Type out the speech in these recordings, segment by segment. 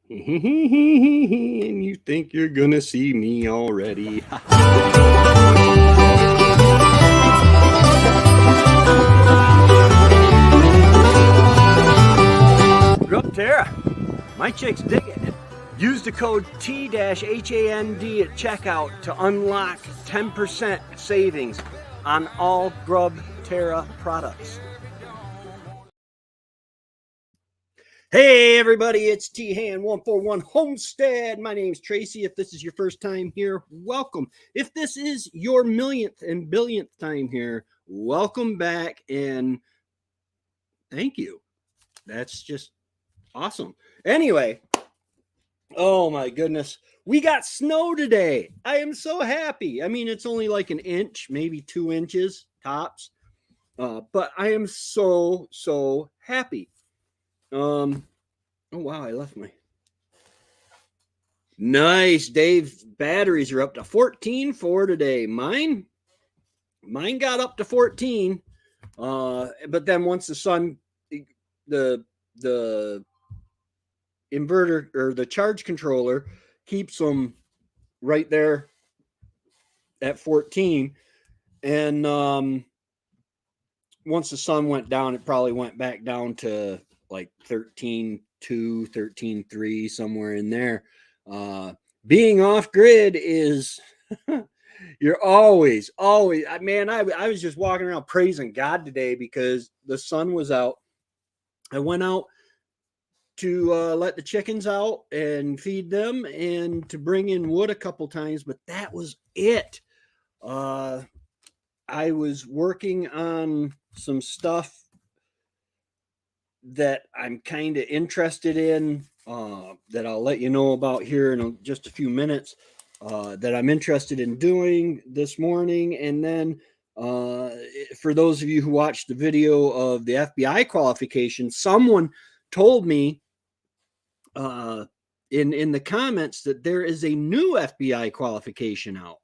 And you think you're gonna see me already. Grub Terra, my chicks dig it. Use the code T-HAND at checkout to unlock 10% savings on all Grub Terra products. Hey everybody, it's T-Han141 Homestead. My name's Tracy. If this is your first time here, welcome. If this is your millionth and billionth time here, welcome back and thank you. That's just awesome. Anyway, oh my goodness, we got snow today. I am so happy. I mean, it's only like an inch, maybe 2 inches tops, but I am so happy. Oh wow, I left my nice. Dave's batteries are up to 14 for today. Mine got up to 14. But then once the sun, the inverter or the charge controller keeps them right there at 14. And once the sun went down, it probably went back down to like 13.2, 13.3, somewhere in there. Being off grid is you're always, man, I was just walking around praising God today because the sun was out. I went out to let the chickens out and feed them and to bring in wood a couple times, but that was it. I was working on some stuff that I'm kind of interested in, that I'll let you know about here in just a few minutes, that I'm interested in doing this morning. And then for those of you who watched the video of the FBI qualification, someone told me in the comments that there is a new FBI qualification out,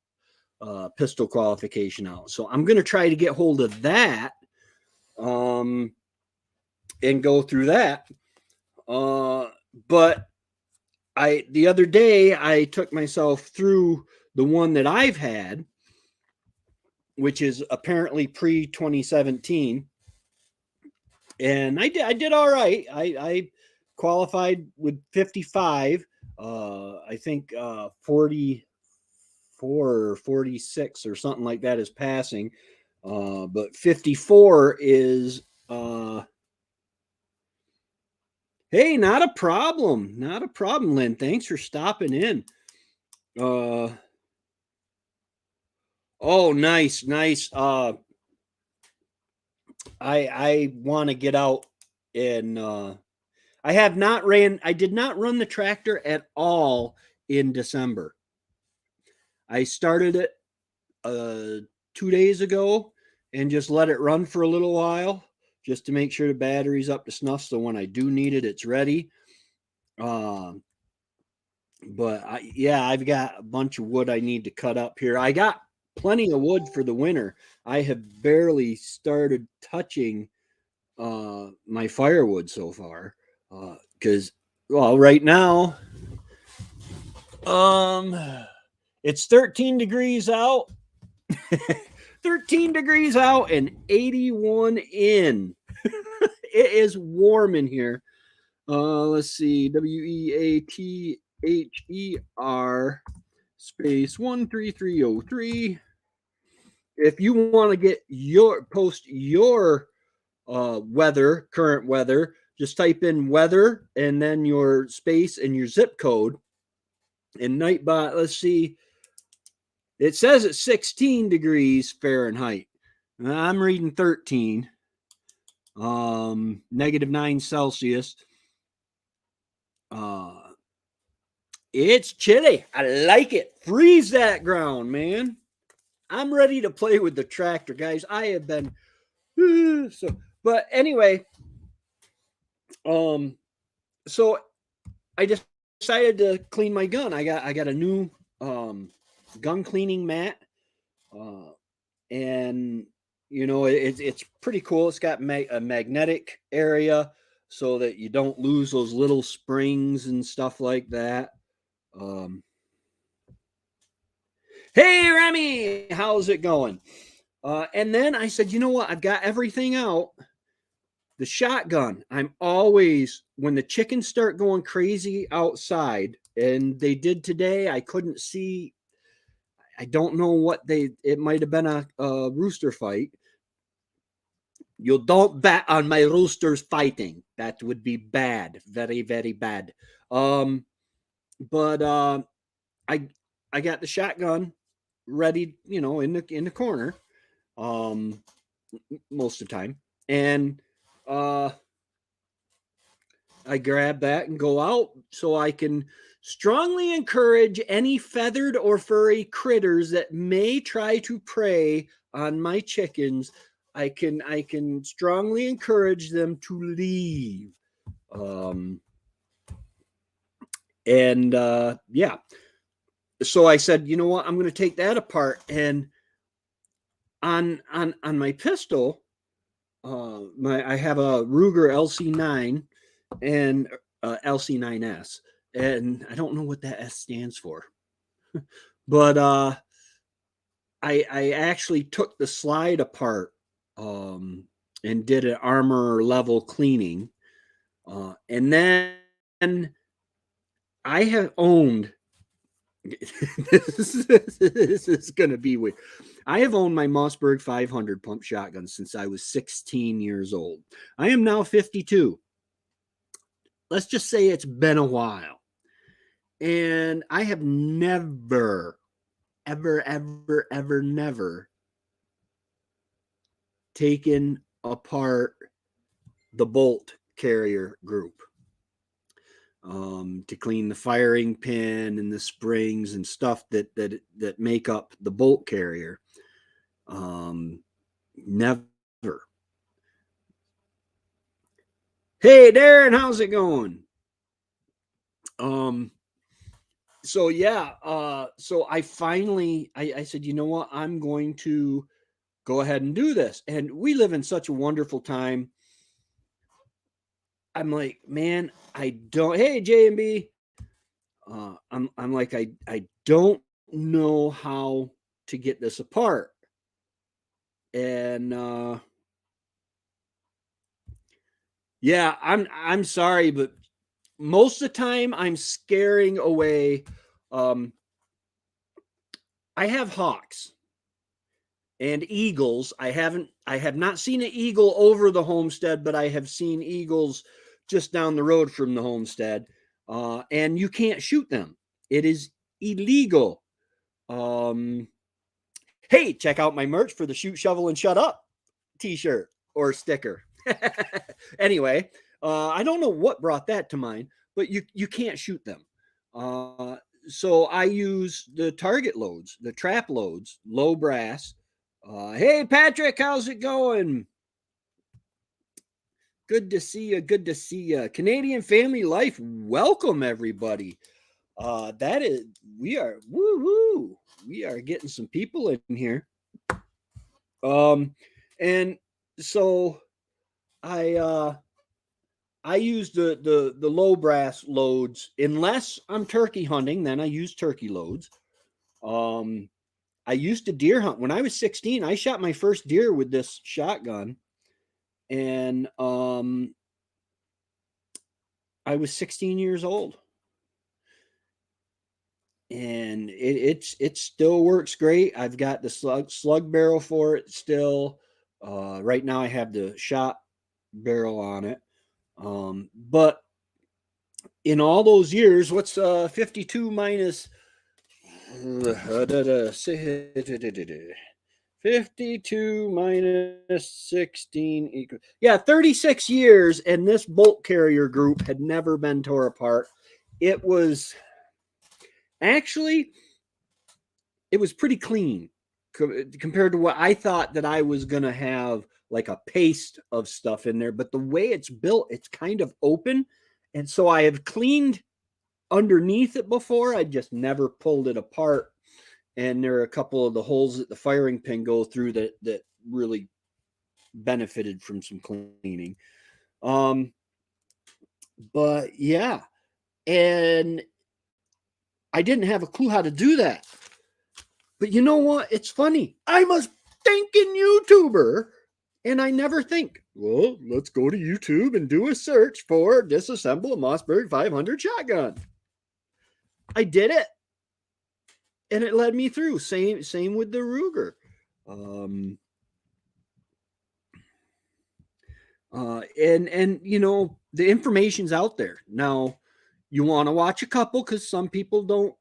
pistol qualification out. So I'm going to try to get hold of that and go through that. But the other day I took myself through the one that I've had, which is apparently pre-2017, and I did all right. I qualified with 55. I think 44 or 46 or something like that is passing. But 54 is hey, not a problem. Not a problem, Lynn. Thanks for stopping in. Oh, nice. I want to get out and I did not run the tractor at all in December. I started it 2 days ago and just let it run for a little while just to make sure the battery's up to snuff. So when I do need it, it's ready. But I've got a bunch of wood I need to cut up here. I got plenty of wood for the winter. I have barely started touching my firewood so far, because right now it's 13 degrees out. 13 degrees out and 81 in. It is warm in here. Let's see, WEATHER space 13303. If you want to get post your current weather, just type in weather and then your space and your zip code. And Nightbot, let's see, it says it's 16 degrees Fahrenheit. I'm reading 13. -9 Celsius. It's chilly. I like it. Freeze that ground, man. I'm ready to play with the tractor, guys. I have been but anyway, so I decided to clean my gun. I got a new gun cleaning mat, and you know it's pretty cool. It's got a magnetic area, so that you don't lose those little springs and stuff like that. Hey, Remy, how's it going? And then I said, you know what? I've got everything out. The shotgun. I'm always, when the chickens start going crazy outside, and they did today, I couldn't see. I don't know what it might have been a rooster fight. You don't bet on my roosters fighting. That would be bad. Very, very bad. But I I got the shotgun ready, in the corner, most of the time. And I grab that and go out so I can strongly encourage any feathered or furry critters that may try to prey on my chickens. I can strongly encourage them to leave. Um, and yeah, so I said, you know what, I'm going to take that apart. And on my pistol, I have a Ruger LC9 and LC9S, and I don't know what that S stands for, but I actually took the slide apart and did an armor level cleaning, and then I have owned. this is going to be weird. I have owned my Mossberg 500 pump shotgun since I was 16 years old. I am now 52. Let's just say it's been a while. And I have never, never taken apart the bolt carrier group to clean the firing pin and the springs and stuff that make up the bolt carrier. Never. Hey, Darren, how's it going? So yeah, so I finally, I said, you know what, I'm going to go ahead and do this. And we live in such a wonderful time. I'm like, man, I don't, hey, J&B, I'm like, I don't know how to get this apart. And yeah, I'm sorry, but most of the time I'm scaring away. I have hawks and eagles. I have not seen an eagle over the homestead, but I have seen eagles just down the road from the homestead. And you can't shoot them. It is illegal. Hey, check out my merch for the Shoot, Shovel, and Shut Up t-shirt or sticker. Anyway, I don't know what brought that to mind, but you can't shoot them. So I use the target loads, the trap loads, low brass. Hey, Patrick, how's it going? Good to see you. Good to see you. Canadian Family Life. Welcome, everybody. That is, we are, woo-hoo. We are getting some people in here. And so I use the low brass loads unless I'm turkey hunting. Then I use turkey loads. I used to deer hunt when I was 16. I shot my first deer with this shotgun, and I was 16 years old, and it still works great. I've got the slug barrel for it still. Right now I have the shot barrel on it. But in all those years, what's 52 minus 52 minus 16 equals, yeah, 36 years, and this bolt carrier group had never been tore apart. It was actually, it was pretty clean compared to what I thought that I was going to have, like a paste of stuff in there. But the way it's built, it's kind of open. And so I have cleaned underneath it before. I just never pulled it apart. And there are a couple of the holes that the firing pin go through that really benefited from some cleaning. But yeah, and I didn't have a clue how to do that. But you know what? It's funny. I'm a stinking YouTuber, and I never think, well, let's go to YouTube and do a search for disassemble a Mossberg 500 shotgun. I did it, and it led me through. Same with the Ruger. And you know, the information's out there. Now, you want to watch a couple because some people don't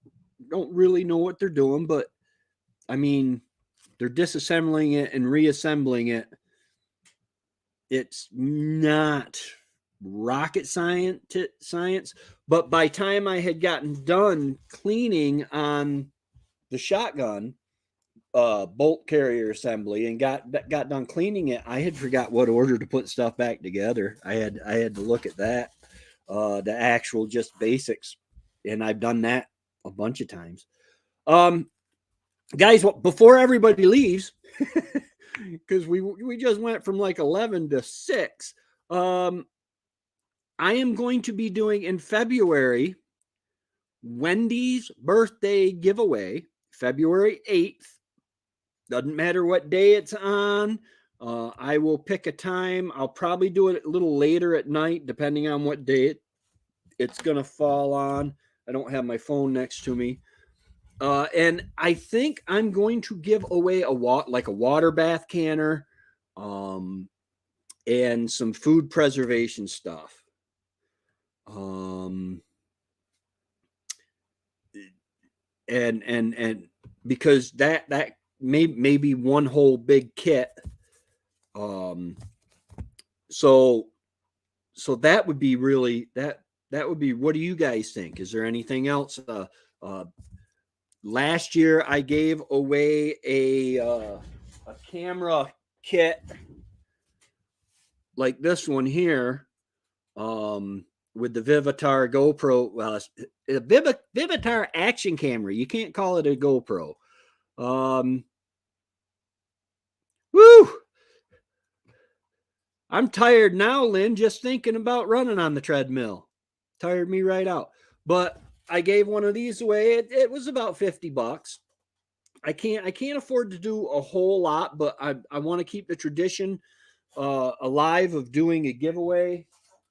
really know what they're doing, but I mean, they're disassembling it and reassembling it. It's not rocket science, but by time I had gotten done cleaning on the shotgun bolt carrier assembly and got done cleaning it, I had forgot what order to put stuff back together. I had to look at that, the actual just basics, and I've done that a bunch of times. Guys, before everybody leaves, because we just went from like 11 to 6. I am going to be doing in February Wendy's birthday giveaway, February 8th. Doesn't matter what day it's on. I will pick a time. I'll probably do it a little later at night, depending on what day it's going to fall on. I don't have my phone next to me. And I think I'm going to give away a water bath canner, and some food preservation stuff. And because that may be one whole big kit. So that would be really that would be. What do you guys think? Is there anything else? Last year I gave away a camera kit like this one here, with the Vivitar GoPro, Vivitar action camera. You can't call it a GoPro. Woo! I'm tired now, Lynn, just thinking about running on the treadmill. Tired me right out. But I gave one of these away. It was about $50. I can't afford to do a whole lot, but I want to keep the tradition alive of doing a giveaway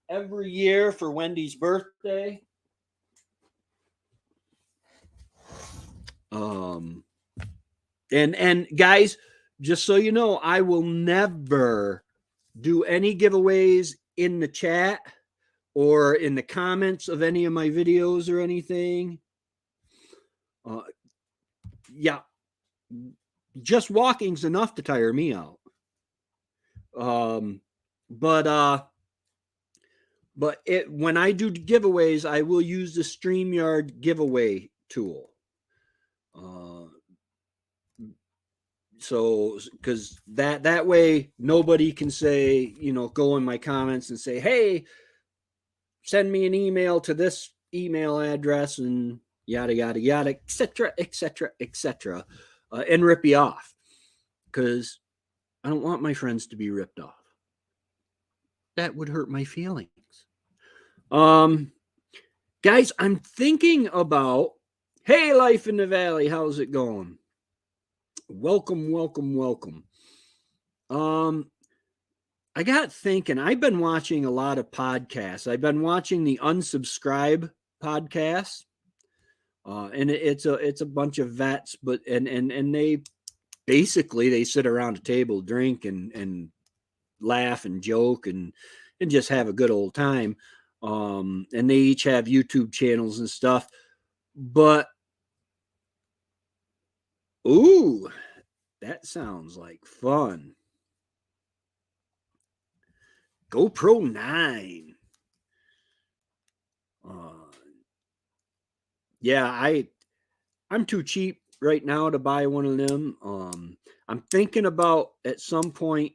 every year for Wendy's birthday. And guys, just so you know, I will never do any giveaways in the chat or in the comments of any of my videos or anything. Yeah, just walking's enough to tire me out. But when I do giveaways, I will use the StreamYard giveaway tool. So because that way nobody can say, go in my comments and say, hey, send me an email to this email address and yada yada yada, etc., etc., etc., and rip you off, because I don't want my friends to be ripped off. That would hurt my feelings. Guys, I'm thinking about, hey, Life in the Valley, how's it going? Welcome. I got thinking, I've been watching a lot of podcasts. I've been watching the Unsubscribe podcast. And it's a bunch of vets, but and they basically they sit around a table, drink and laugh and joke and just have a good old time. And they each have YouTube channels and stuff. But ooh, that sounds like fun. GoPro 9. Yeah, I'm too cheap right now to buy one of them. I'm thinking about at some point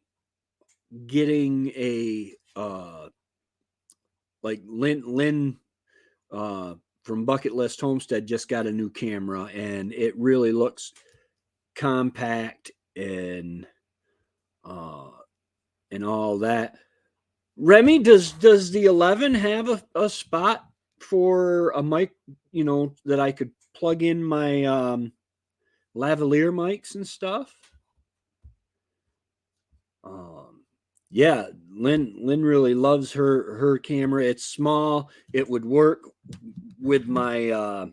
getting a like Lynn from Bucket List Homestead just got a new camera, and it really looks compact and all that. Remy, does the 11 have a spot for a mic, that I could plug in my lavalier mics and stuff? Yeah, Lynn really loves her camera. It's small. It would work with my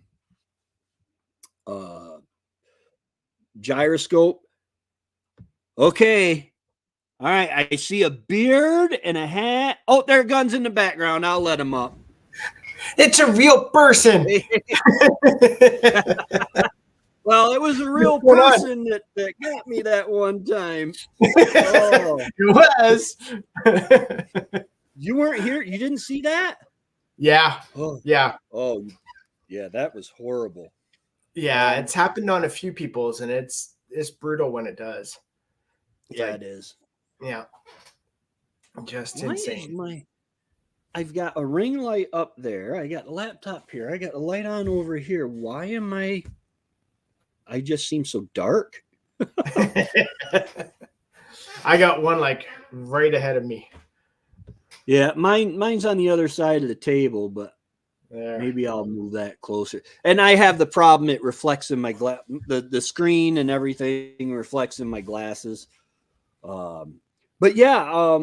gyroscope. Okay. All right. I see a beard and a hat. Oh, there are guns in the background. I'll let him up. It's a real person. Well, it was a real person that got me that one time. Oh. It was. You weren't here. You didn't see that? Yeah. Oh. Yeah. Oh, yeah. That was horrible. Yeah, it's happened on a few people's, and it's brutal when it does. Yeah, it is. Yeah. Just insane. I've got a ring light up there. I got a laptop here. I got a light on over here. Why am I just seem so dark? I got one like right ahead of me. Yeah, mine's on the other side of the table, but there. Maybe I'll move that closer. And I have the problem; it reflects in my the screen and everything reflects in my glasses. But yeah,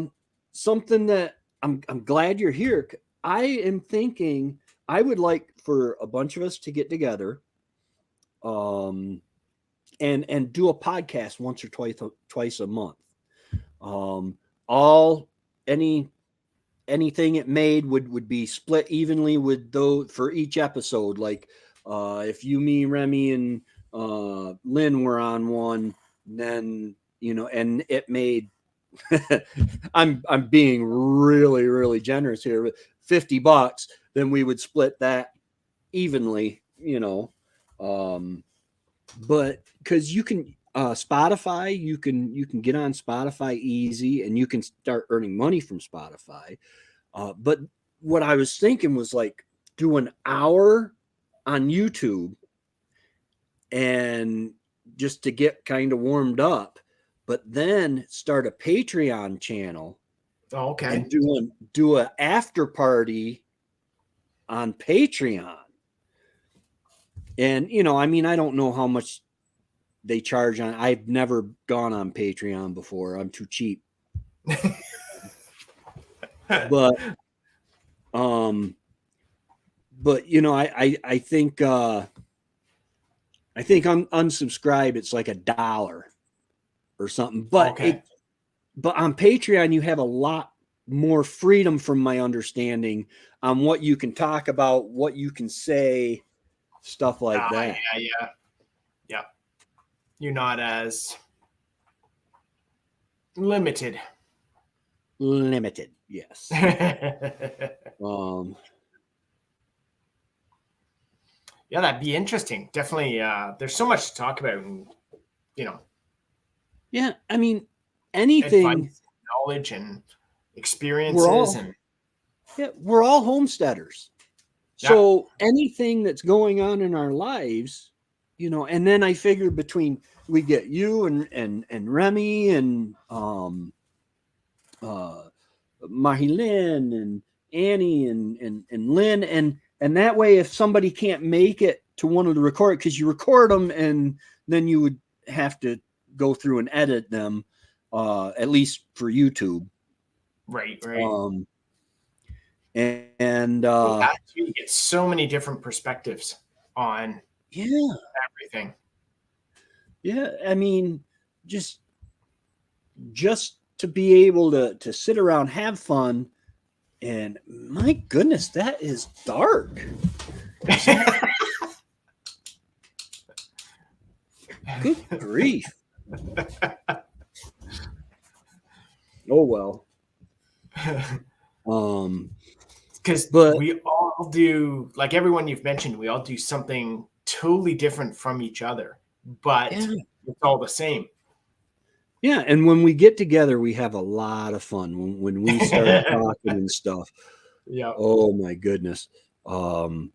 something that I'm glad you're here. I am thinking I would like for a bunch of us to get together, and do a podcast once or twice a month. Anything it made would be split evenly with those for each episode. Like if you, me, Remy, and Lynn were on one, then and it made I'm being really, really generous here, but $50, then we would split that evenly, but because you can Spotify, you can get on Spotify easy, and you can start earning money from Spotify. But what I was thinking was like do an hour on YouTube, and just to get kind of warmed up, but then start a Patreon channel. Oh, okay. And do an after party on Patreon. And I don't know how much they charge on. I've never gone on Patreon before. I'm too cheap. But I think unsubscribe it's like $1 or something. But okay. But on Patreon you have a lot more freedom, from my understanding, on what you can talk about, what you can say, stuff like that. Yeah. You're not as limited. Yes. Yeah, that'd be interesting. Definitely. There's so much to talk about, Yeah, I mean, anything, advice, knowledge, and experiences, we're all homesteaders. So anything that's going on in our lives, and then I figure between we get you and Remy and Marilyn and Annie and Lynn, and that way, if somebody can't make it to one of the record, because you record them and then you would have to go through and edit them, at least for YouTube. Right. And you get so many different perspectives on everything. Yeah, I mean, just to be able to sit around, have fun, and my goodness, that is dark. Good grief. Oh well. Because we all do, like everyone you've mentioned, we all do something totally different from each other, but it's all the same. Yeah, and when we get together, we have a lot of fun when we start talking and stuff. Yeah. Oh my goodness. And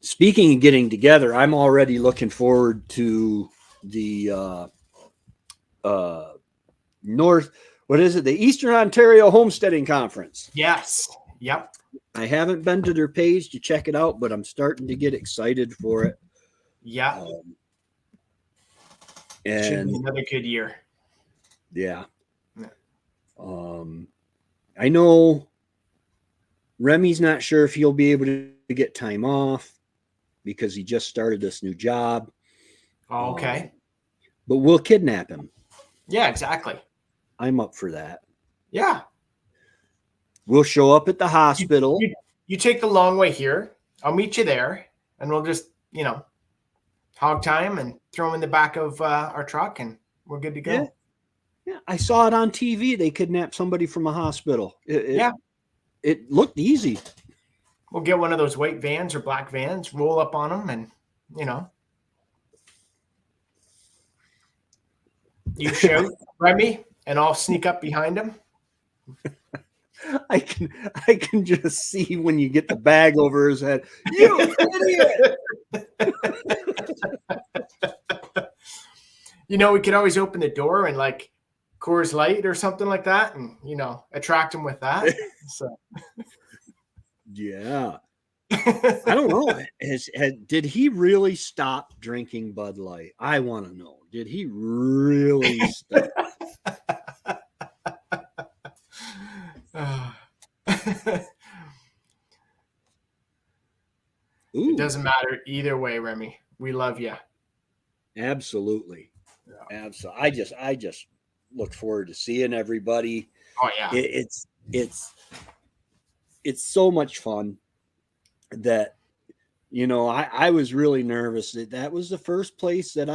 speaking of getting together, I'm already looking forward to the what is it? The Eastern Ontario Homesteading Conference. Yes. Yep. I haven't been to their page to check it out, but I'm starting to get excited for it. Yeah. And should be another good year. Yeah. I know Remy's not sure if he'll be able to get time off because he just started this new job. Oh, okay. But we'll kidnap him. Yeah, exactly. I'm up for that. Yeah. We'll show up at the hospital. You take the long way here. I'll meet you there, and we'll just, hog time and throw him in the back of our truck, and we're good to go. Yeah, I saw it on TV. They kidnapped somebody from a hospital. It looked easy. We'll get one of those white vans or black vans, roll up on them, and, you shout, Remy, and I'll sneak up behind him. I can just see when you get the bag over his head. You idiot! We could always open the door and like Coors Light or something like that, and attract him with that. So, yeah. I don't know. Did he really stop drinking Bud Light? I want to know. Did he really stop? It doesn't matter either way, Remy. We love you. Absolutely. Yeah. Absolutely. I just look forward to seeing everybody. Oh yeah. It's so much fun that I was really nervous that was the first place that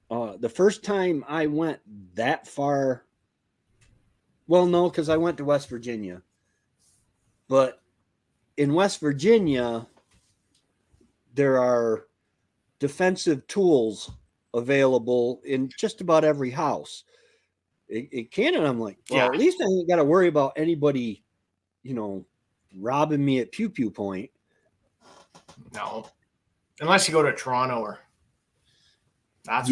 the first time I went that far. Well, no, because I went to West Virginia. But in West Virginia, there are defensive tools available in just about every house. In Canada, I'm like, well, at least I ain't got to worry about anybody, robbing me at pew pew point. No, unless you go to Toronto or. That's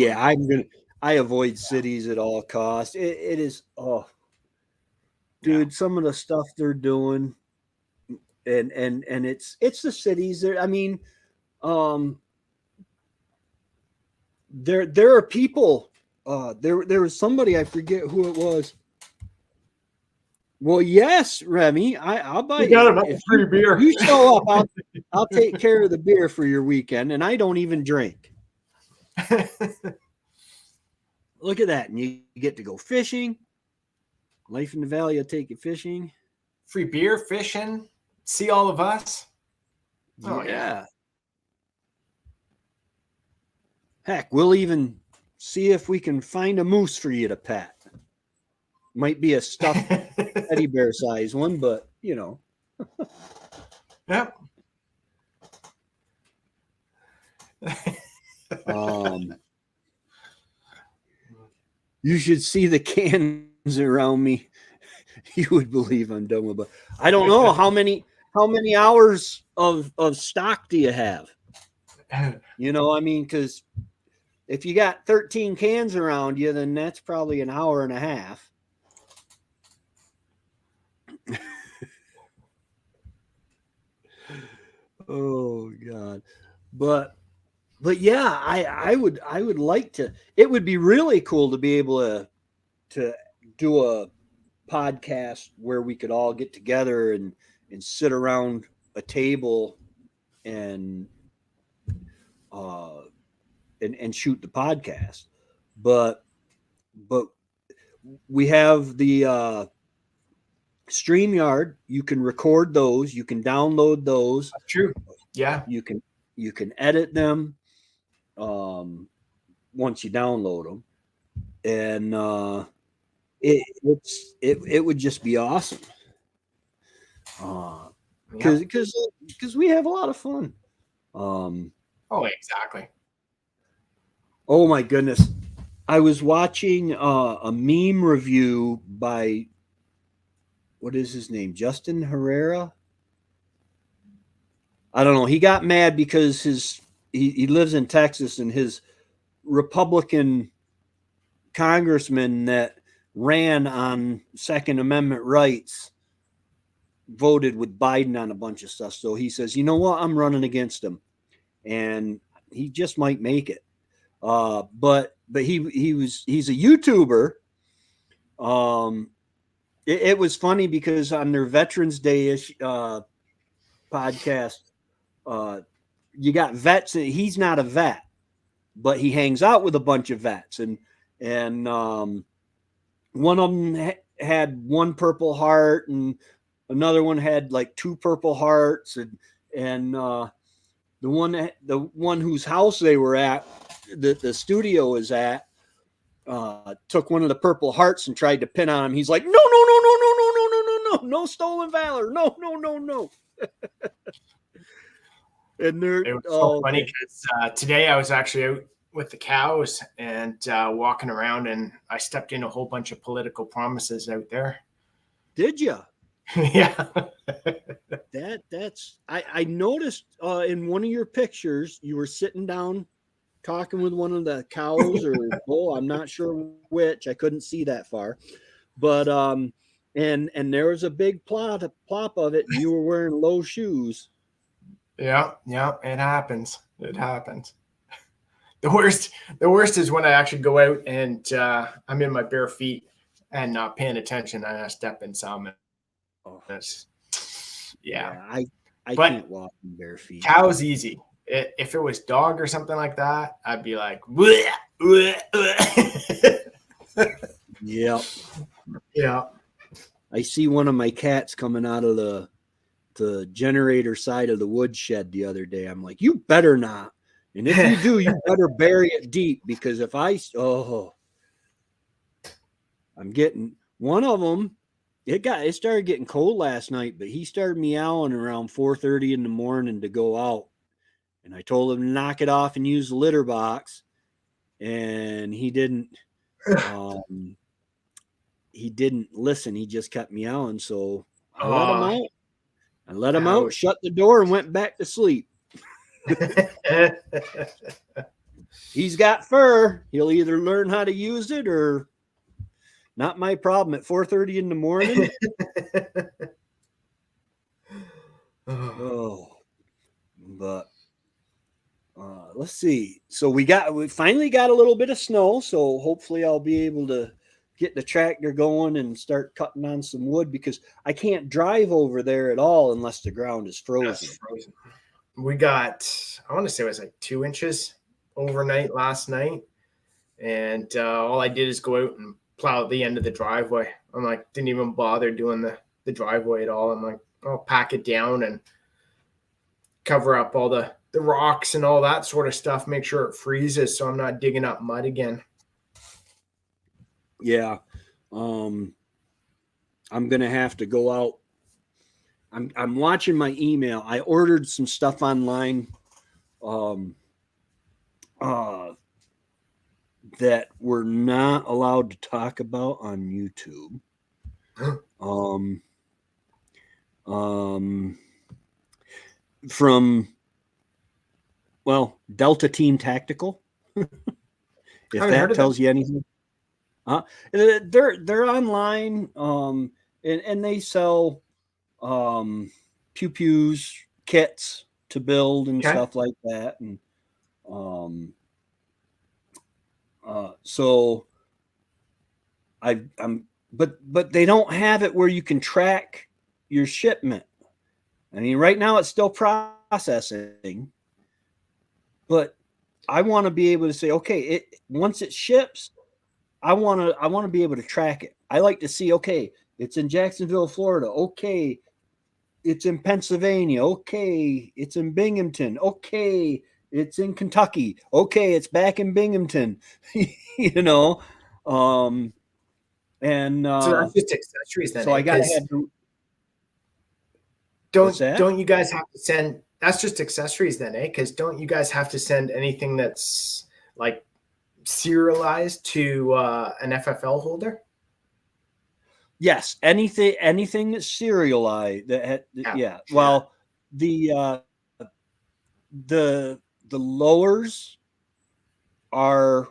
I avoid cities at all costs. It is, dude, some of the stuff they're doing, and it's the cities. I mean, there are people. There was somebody, I forget who it was. Well, yes, Remy, I'll buy you a free beer. You show up, I'll take care of the beer for your weekend, and I don't even drink. Look at that, and you get to go fishing. Life in the Valley will take you fishing. Free beer, fishing, see all of us. Oh yeah. Heck, we'll even see if we can find a moose for you to pet. Might be a stuffed teddy bear size one, but Yep. You should see the cans around me. You would believe I'm dumb about. I don't know how many hours of stock do you have? I mean, because if you got 13 cans around you, then that's probably an hour and a half. Oh God. But yeah, I would like to. It would be really cool to be able to do a podcast where we could all get together and sit around a table and shoot the podcast. But we have the StreamYard. You can record those. You can download those. That's true. Yeah. You can edit them once you download them, and it would just be awesome. Because we have a lot of fun. Oh, exactly. Oh my goodness. I was watching a meme review by, what is his name? Justin Herrera? I don't know. He got mad because he lives in Texas, and his Republican congressman that ran on Second Amendment rights, voted with Biden on a bunch of stuff. So he says, you know what, I'm running against him, and he just might make it. But he's a YouTuber. It was funny because on their Veterans Day podcast, you got vets. He's not a vet, but he hangs out with a bunch of vets, and one of them had one Purple Heart, and another one had like two Purple Hearts, and the one whose house they were at, the studio is at, took one of the Purple Hearts and tried to pin on him. He's like, no, no stolen valor, no. And it was so funny because today I was actually out with the cows and walking around, and I stepped in a whole bunch of political promises out there. Did you? Yeah. I noticed in one of your pictures you were sitting down talking with one of the cows or bull. I'm not sure which. I couldn't see that far, but and there was a big plop of it, and you were wearing low shoes. Yeah, it happens. It happens. The worst is when I actually go out and I'm in my bare feet and not paying attention, and I step in some. Yeah. I can't walk in bare feet. Cow's easy. If it was dog or something like that, I'd be like, bleh, bleh, bleh. Yeah. I see one of my cats coming out of the generator side of the woodshed the other day. I'm like, you better not. And if you do, you better bury it deep, because if I'm getting one of them. It started getting cold last night, but he started meowing around 4:30 in the morning to go out. And I told him to knock it off and use the litter box. And he didn't listen. He just kept meowing. So I let him out. I let him out, shut the door, and went back to sleep. He's got fur. He'll either learn how to use it or not my problem at 4:30 in the morning. But let's see. So we finally got a little bit of snow. So hopefully I'll be able to get the tractor going and start cutting on some wood, because I can't drive over there at all unless the ground is frozen. We got, I want to say it was like 2 inches overnight last night. And all I did is go out and plow the end of the driveway. I'm like, didn't even bother doing the driveway at all. I'm like, I'll pack it down and cover up all the rocks and all that sort of stuff, make sure it freezes so I'm not digging up mud again. Yeah. I'm gonna have to go out. I'm watching my email. I ordered some stuff online that we're not allowed to talk about on YouTube. From Delta Team Tactical. If that tells you anything. They're online, and they sell pew-pews, kits to build and stuff like that. And so but they don't have it where you can track your shipment. I mean, right now it's still processing, but I want to be able to say, okay, once it ships, I want to be able to track it. I like to see, okay, it's in Jacksonville, Florida. Okay, it's in Pennsylvania. Okay, it's in Binghamton. Okay, it's in Kentucky. Okay, it's back in Binghamton. And so that's just accessories then. So I got to have to. Don't you guys have to send? That's just accessories then, eh? Because don't you guys have to send anything that's like serialized to an FFL holder? Yes, anything that's serialized. Yeah. Well, the lowers are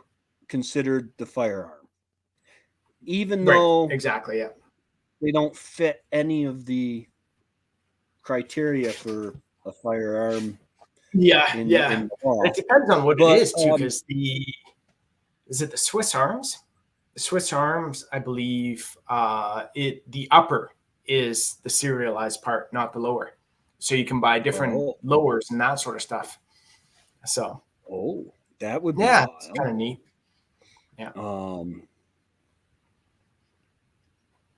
considered the firearm. even Right. though Exactly. Yeah. they don't fit any of the criteria for a firearm Yeah. in the law. It depends on what it But is too, because is it the Swiss Arms? The Swiss Arms, I believe, the upper is the serialized part, not the lower. So you can buy different lowers and that sort of stuff. So that would be yeah, wild. it's kind of neat. Yeah.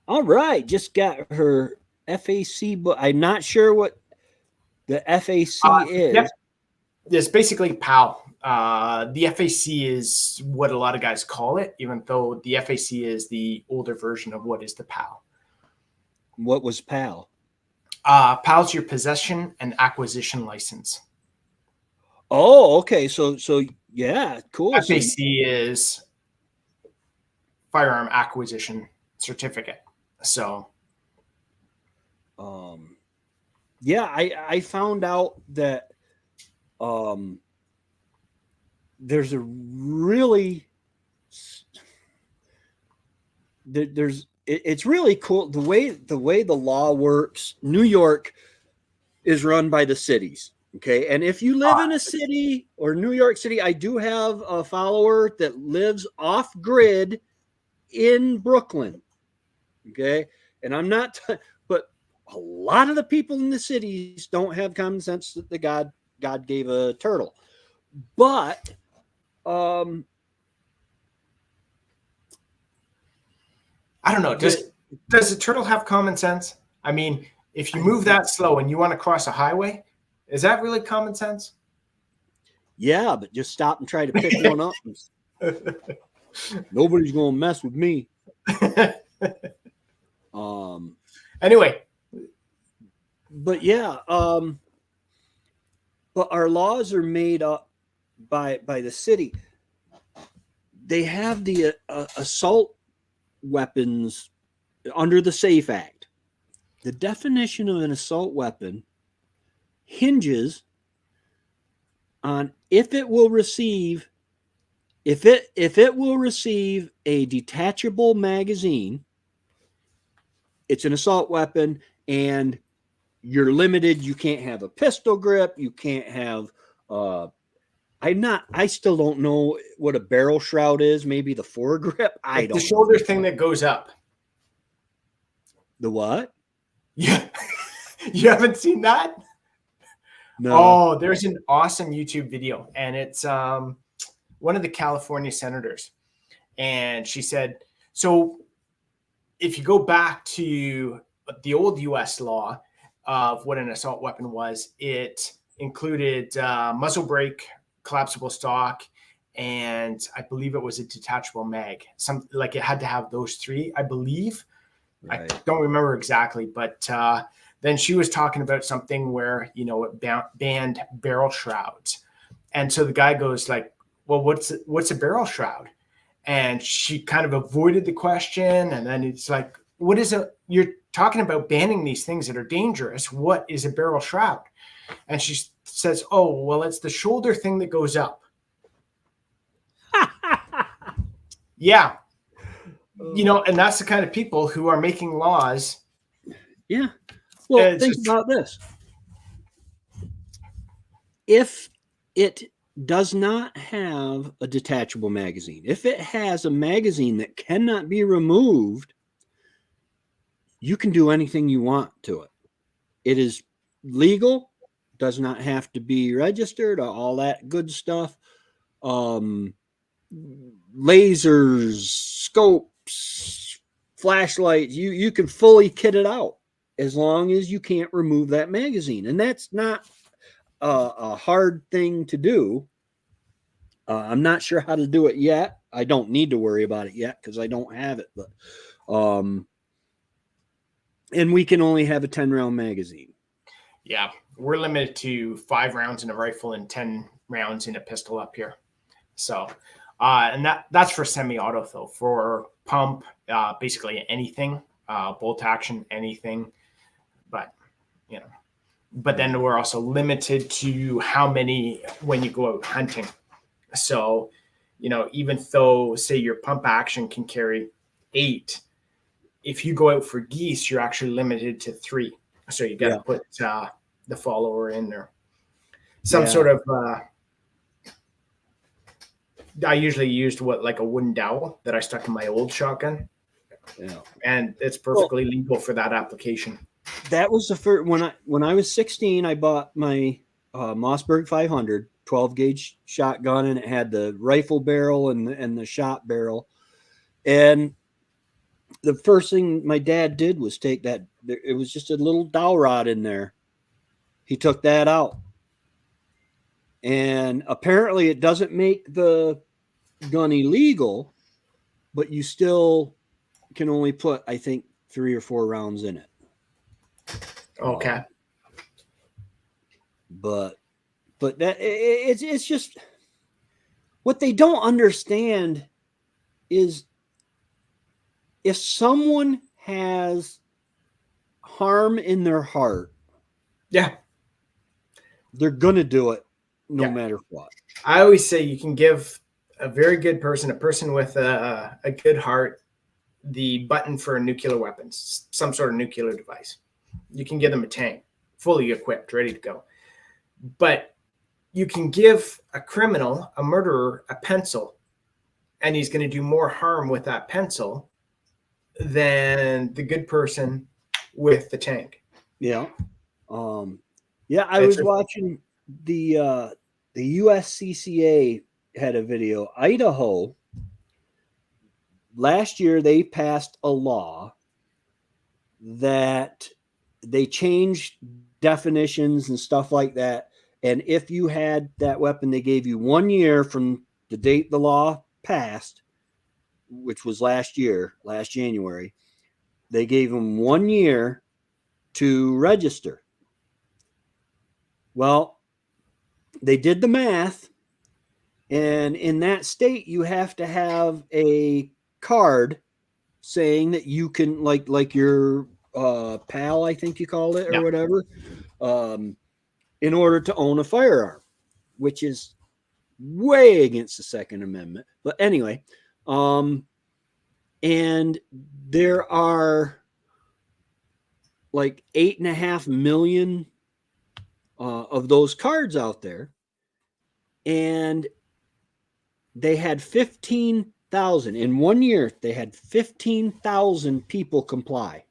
All right, just got her FAC, but I'm not sure what the FAC is. Yep. It's basically PAL. The FAC is what a lot of guys call it, even though the FAC is the older version of what is the PAL. What was PAL? PAL's your possession and acquisition license. Oh, okay. So yeah, cool. FAC is firearm acquisition certificate. So, yeah, I found out that there's a really it's really cool the way the law works. New York is run by the cities. Okay. And if you live in a city or New York City, I do have a follower that lives off grid in Brooklyn. Okay. And I'm not, but a lot of the people in the cities don't have common sense that the God gave a turtle. But, I don't know. Does a turtle have common sense? I mean, if you move that slow and you want to cross a highway, is that really common sense? Yeah, but just stop and try to pick one up. Nobody's going to mess with me. Anyway. But yeah, but our laws are made up by the city. They have the assault weapons under the SAFE Act. The definition of an assault weapon hinges on if it will receive a detachable magazine. It's an assault weapon, and you're limited. You can't have a pistol grip. You can't have I still don't know what a barrel shroud is. Maybe the foregrip. I don't know. The shoulder thing that goes up. The what? Yeah. You haven't seen that? No. Oh, there's an awesome YouTube video, and it's one of the California senators. And she said, so if you go back to the old US law of what an assault weapon was, it included muzzle brake, collapsible stock, and I believe it was a detachable mag. It had to have those three, I believe. Right. I don't remember exactly, but then she was talking about something where, it banned barrel shrouds. And so the guy goes like, well, what's a barrel shroud? And she kind of avoided the question. And then it's like, you're talking about banning these things that are dangerous. What is a barrel shroud? And she says, oh, well, it's the shoulder thing that goes up. Yeah. And that's the kind of people who are making laws. Yeah. Well, think about this. If it does not have a detachable magazine, if it has a magazine that cannot be removed, you can do anything you want to it. It is legal, does not have to be registered, all that good stuff. Lasers, scopes, flashlights, you can fully kit it out as long as you can't remove that magazine. And that's not a hard thing to do. I'm not sure how to do it yet. I don't need to worry about it yet because I don't have it. But and we can only have a 10-round magazine. Yeah, we're limited to 5 rounds in a rifle and 10 rounds in a pistol up here. So, and that's for semi-auto though. For pump, basically anything, bolt action, anything. But but then we're also limited to how many when you go out hunting. So, even though say your pump action can carry 8. If you go out for geese, you're actually limited to 3. So you got to put the follower in there. Some sort of, I usually used like a wooden dowel that I stuck in my old shotgun. Yeah. And it's perfectly legal for that application. That was the first, when I was 16, I bought my Mossberg 500 12 gauge shotgun, and it had the rifle barrel and the shot barrel. And the first thing my dad did was take that, it was just a little dowel rod in there. He took that out. And apparently it doesn't make the gun illegal, but you still can only put, I think, 3 or 4 rounds in it. Okay. But that it's just, what they don't understand is, if someone has harm in their heart, they're gonna do it no matter what. I always say you can give a very good person, a person with a good heart, the button for a nuclear weapon, some sort of nuclear device. You can give them a tank, fully equipped, ready to go. But you can give a criminal, a murderer, a pencil, and he's going to do more harm with that pencil than the good person with the tank. Yeah. I was watching the USCCA had a video. Idaho, last year they passed a law that they changed definitions and stuff like that. And if you had that weapon, they gave you 1 year from the date the law passed, which was last January. They gave them 1 year to register. Well, they did the math, and in that state, you have to have a card saying that you can, like your PAL, I think you called it, or whatever, in order to own a firearm, which is way against the Second Amendment. But anyway, and there are like 8.5 million of those cards out there, and they had 15,000 in 1 year. They had 15,000 people comply.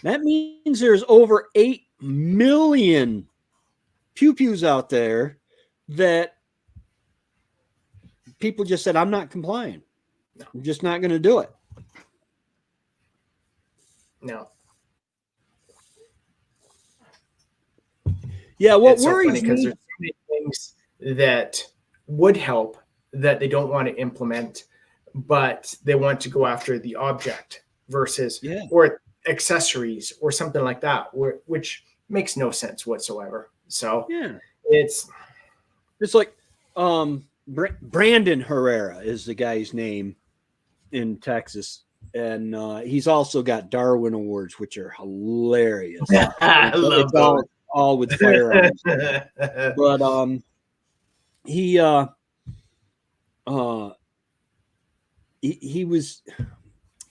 That means there's over 8 million pew-pews out there that people just said, I'm not complying. I'm just not going to do it. No. Yeah, what worries me, because there's so many things that would help that they don't want to implement, but they want to go after the object versus or accessories or something like that, which makes no sense whatsoever. So it's like Brandon Herrera is the guy's name in Texas, and he's also got Darwin Awards, which are hilarious. I love those. All with firearms. But he was,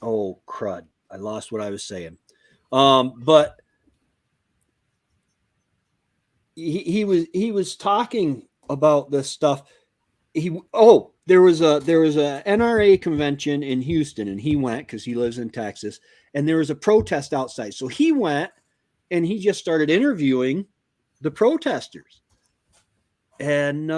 oh crud, I lost what I was saying. But he was talking about this stuff. There was a NRA convention in Houston, and he went because he lives in Texas, and there was a protest outside. So he went and he just started interviewing the protesters. And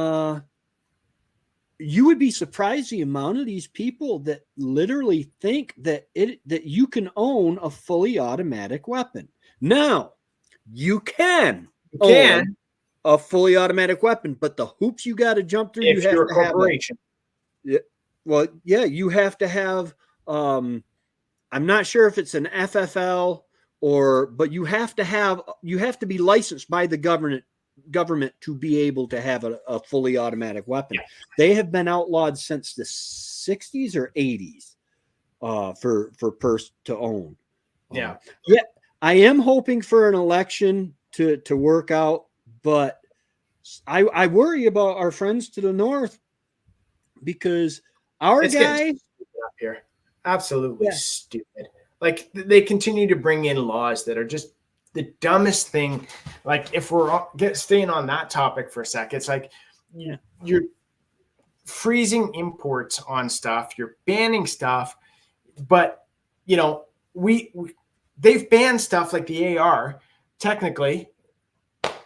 you would be surprised the amount of these people that literally think that you can own a fully automatic weapon. Now, you can own a fully automatic weapon, but the hoops you got to jump through, if you're a corporation. You have to have I'm not sure if it's an FFL but you have to be licensed by the government to be able to have a fully automatic weapon. They have been outlawed since the 60s or 80s for to own. I am hoping for an election to work out, but I worry about our friends to the north, because our guy up here. absolutely Yeah. stupid. Like they continue to bring in laws that are just the dumbest thing. Like if we're staying on that topic for a sec, it's like Yeah. you're freezing imports on stuff, you're banning stuff, but you know they've banned stuff like the AR. Technically,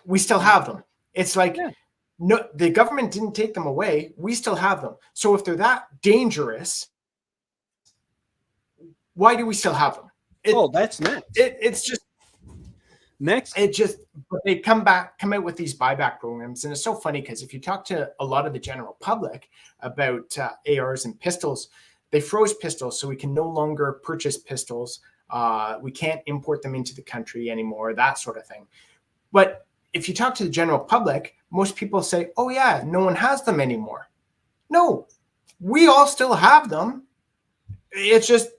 we still have them. It's like Yeah. no, the government didn't take them away. We still have them. So if they're that dangerous, why do we still have them? That's next. It's just next. It just they come out with these buyback programs, and it's so funny because if you talk to a lot of the general public about ARs and pistols, they froze pistols, so we can no longer purchase pistols. We can't import them into the country anymore, that sort of thing. But if you talk to the general public, most people say, "Oh yeah, no one has them anymore." No, we all still have them. It's just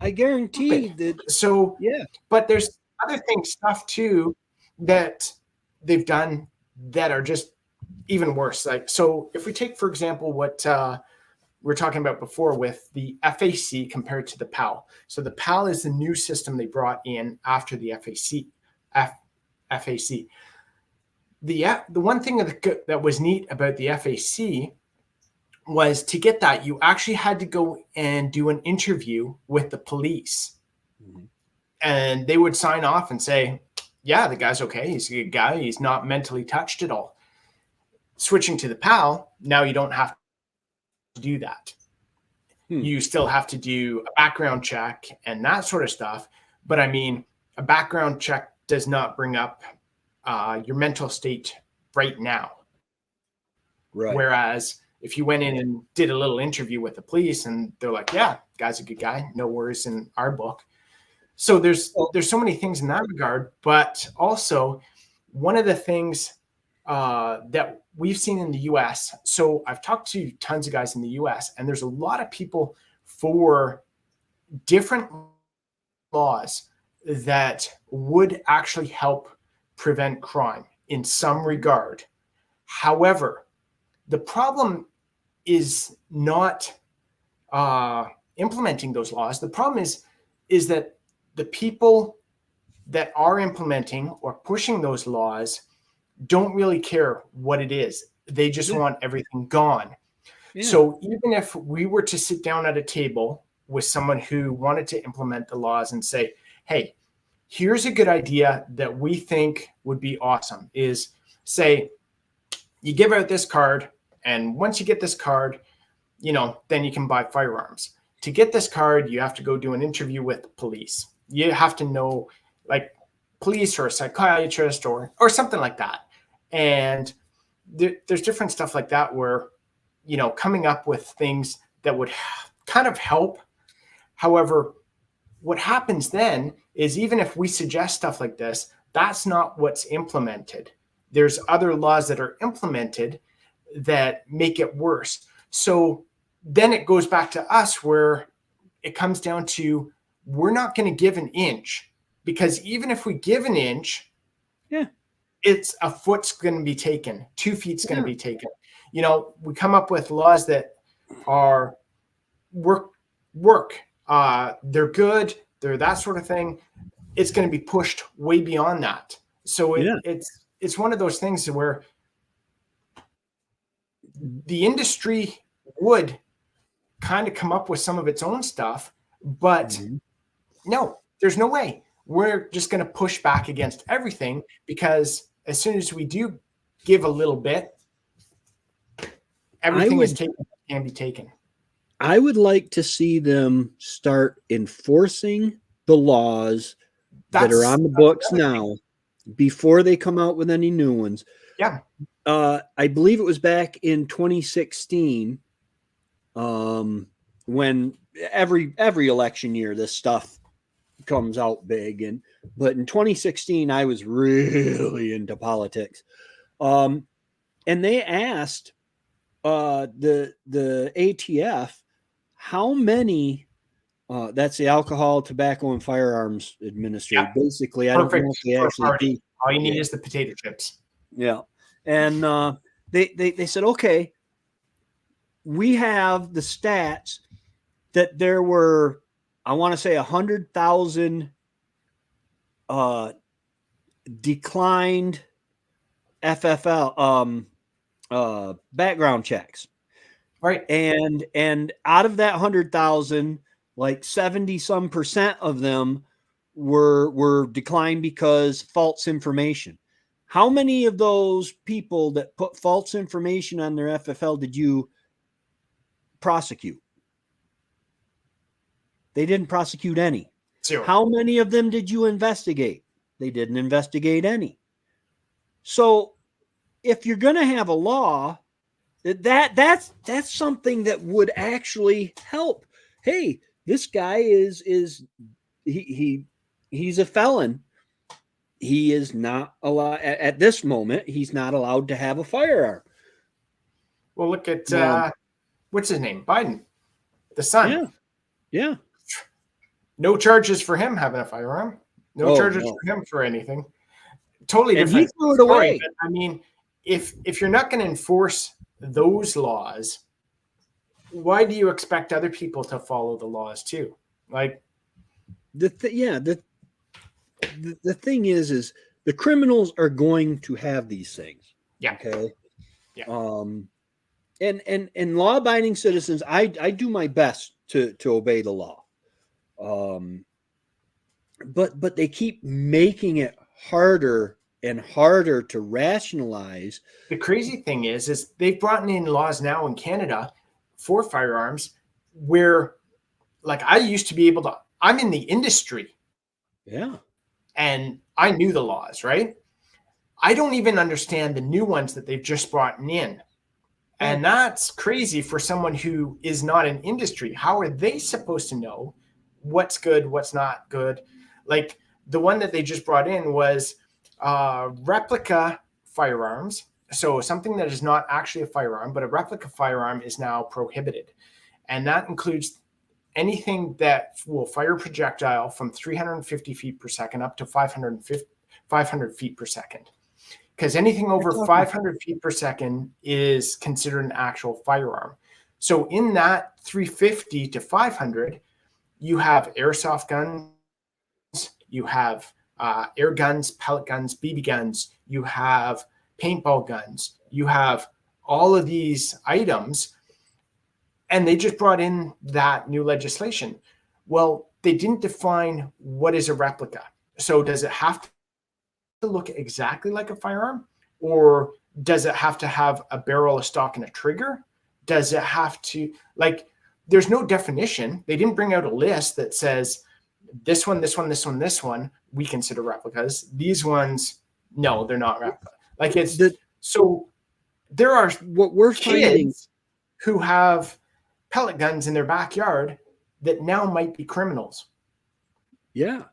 I guarantee that. So Yeah. But there's other stuff too that they've done that are just even worse. Like, so if we take, for example, what we were talking about before with the FAC compared to the PAL. So the PAL is the new system they brought in after the FAC. The one thing that was neat about the FAC was to get that, you actually had to go and do an interview with the police. Mm-hmm. And they would sign off and say, yeah, the guy's okay. He's a good guy. He's not mentally touched at all. Switching to the PAL, now you don't have to do that. You still have to do a background check and that sort of stuff. But I mean, a background check does not bring up your mental state right now. Right. Whereas if you went in and did a little interview with the police and they're like, yeah, guy's a good guy, no worries in our book. So there's so many things in that regard, but also one of the things that we've seen in the US. So I've talked to tons of guys in the US, and there's a lot of people for different laws that would actually help prevent crime in some regard. However, the problem is not implementing those laws. The problem is that the people that are implementing or pushing those laws don't really care what it is. They just want everything gone. Yeah. So even if we were to sit down at a table with someone who wanted to implement the laws and say, hey, here's a good idea that we think would be awesome, is say, you give out this card, and once you get this card, then you can buy firearms. To get this card, you have to go do an interview with the police. You have to know, like, police or a psychiatrist or something like that. And there's different stuff like that where, coming up with things that would kind of help. However, what happens then is even if we suggest stuff like this, that's not what's implemented. There's other laws that are implemented that make it worse. So then it goes back to us where it comes down to, we're not going to give an inch, because even if we give an inch, it's a foot's going to be taken, 2 feet's going to be taken. We come up with laws that are work. They're good. They're that sort of thing. It's going to be pushed way beyond that. So it's one of those things where the industry would kind of come up with some of its own stuff, but no, there's no way. We're just going to push back against everything, because as soon as we do give a little bit, everything can be taken. I would like to see them start enforcing the laws that are on the books now before they come out with any new ones. Yeah. I believe it was back in 2016 when every election year this stuff comes out big, but in 2016 I was really into politics, and they asked the ATF how many that's the Alcohol, Tobacco, and Firearms Administration. Yeah. Basically, I don't know if they actually do. All you need is the potato chips. Yeah, and they said, okay, we have the stats that there were, I want to say 100,000 declined FFL background checks. Right. And out of that 100,000, like 70 some percent of them were declined because false information. How many of those people that put false information on their FFL did you prosecute? They didn't prosecute any. 0. How many of them did you investigate? They didn't investigate any. So if you're going to have a law, that's something that would actually help. Hey, this guy he's a felon. He is not allowed at this moment. He's not allowed to have a firearm. Well, look at what's his name? Biden, the son. Yeah. No charges for him having a firearm. No charges for him for anything. Totally and different he threw it away. But, I mean, if you're not going to enforce those laws, why do you expect other people to follow the laws too? Like the thing is the criminals are going to have these things. Yeah. Okay. Yeah. And law-abiding citizens, I do my best to obey the law. But they keep making it harder and harder to rationalize. The crazy thing is they've brought in laws now in Canada for firearms where, like, I used to be able to, I'm in the industry. Yeah. And I knew the laws, right? I don't even understand the new ones that they've just brought in. And that's crazy for someone who is not in industry. How are they supposed to know what's good, what's not good? Like the one that they just brought in was replica firearms. So something that is not actually a firearm, but a replica firearm is now prohibited. And that includes anything that will fire a projectile from 350 feet per second up to 500 feet per second. Because anything over 500 feet per second is considered an actual firearm. So in that 350 to 500, you have airsoft guns, you have air guns, pellet guns, BB guns, you have paintball guns, you have all of these items, and they just brought in that new legislation. Well, they didn't define what is a replica. So does it have to look exactly like a firearm, or does it have to have a barrel, a stock, and a trigger? Does it have to, like, there's no definition. They didn't bring out a list that says this one, this one, this one, this one we consider replicas. These ones, no, they're not replica. Like it's so there are what we're finding who have pellet guns in their backyard that now might be criminals. Yeah,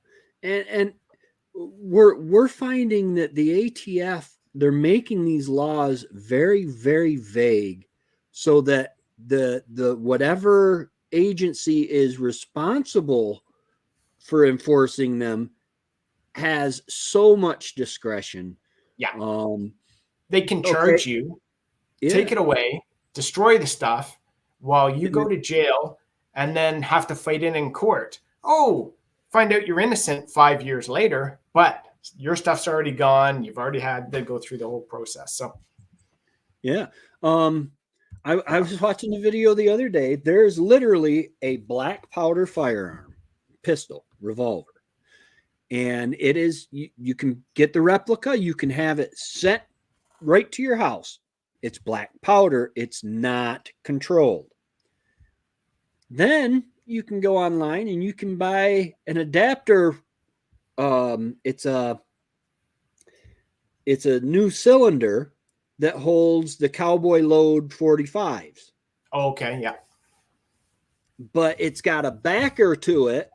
and we're finding that the ATF, they're making these laws very, very vague so that the whatever agency is responsible for enforcing them has so much discretion. Yeah. They can charge you, take it away, destroy the stuff while you go to jail and then have to fight it in court. Oh, find out you're innocent 5 years later, but your stuff's already gone. You've already had to go through the whole process. So, yeah. I was watching the video the other day. There's literally a black powder firearm, pistol, revolver. And it is, you can get the replica. You can have it sent right to your house. It's black powder. It's not controlled. Then you can go online and you can buy an adapter. It's a new cylinder that holds the cowboy load 45s. Okay, yeah. But it's got a backer to it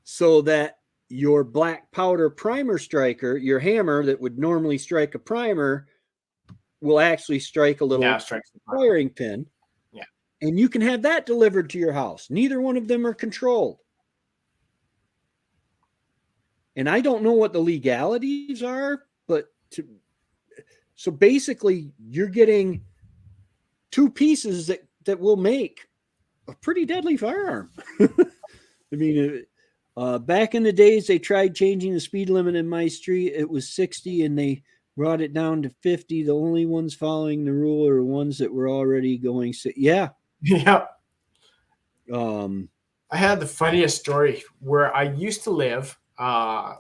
so that your black powder primer striker, your hammer that would normally strike a primer, will actually strike a little firing pin. Yeah. And you can have that delivered to your house. Neither one of them are controlled. And I don't know what the legalities are, but so basically you're getting two pieces that that will make a pretty deadly firearm. I mean, back in the days, they tried changing the speed limit in my street. It was 60, and they brought it down to 50. The only ones following the rule are ones that were already going. Yeah. Yeah. I had the funniest story where I used to live in a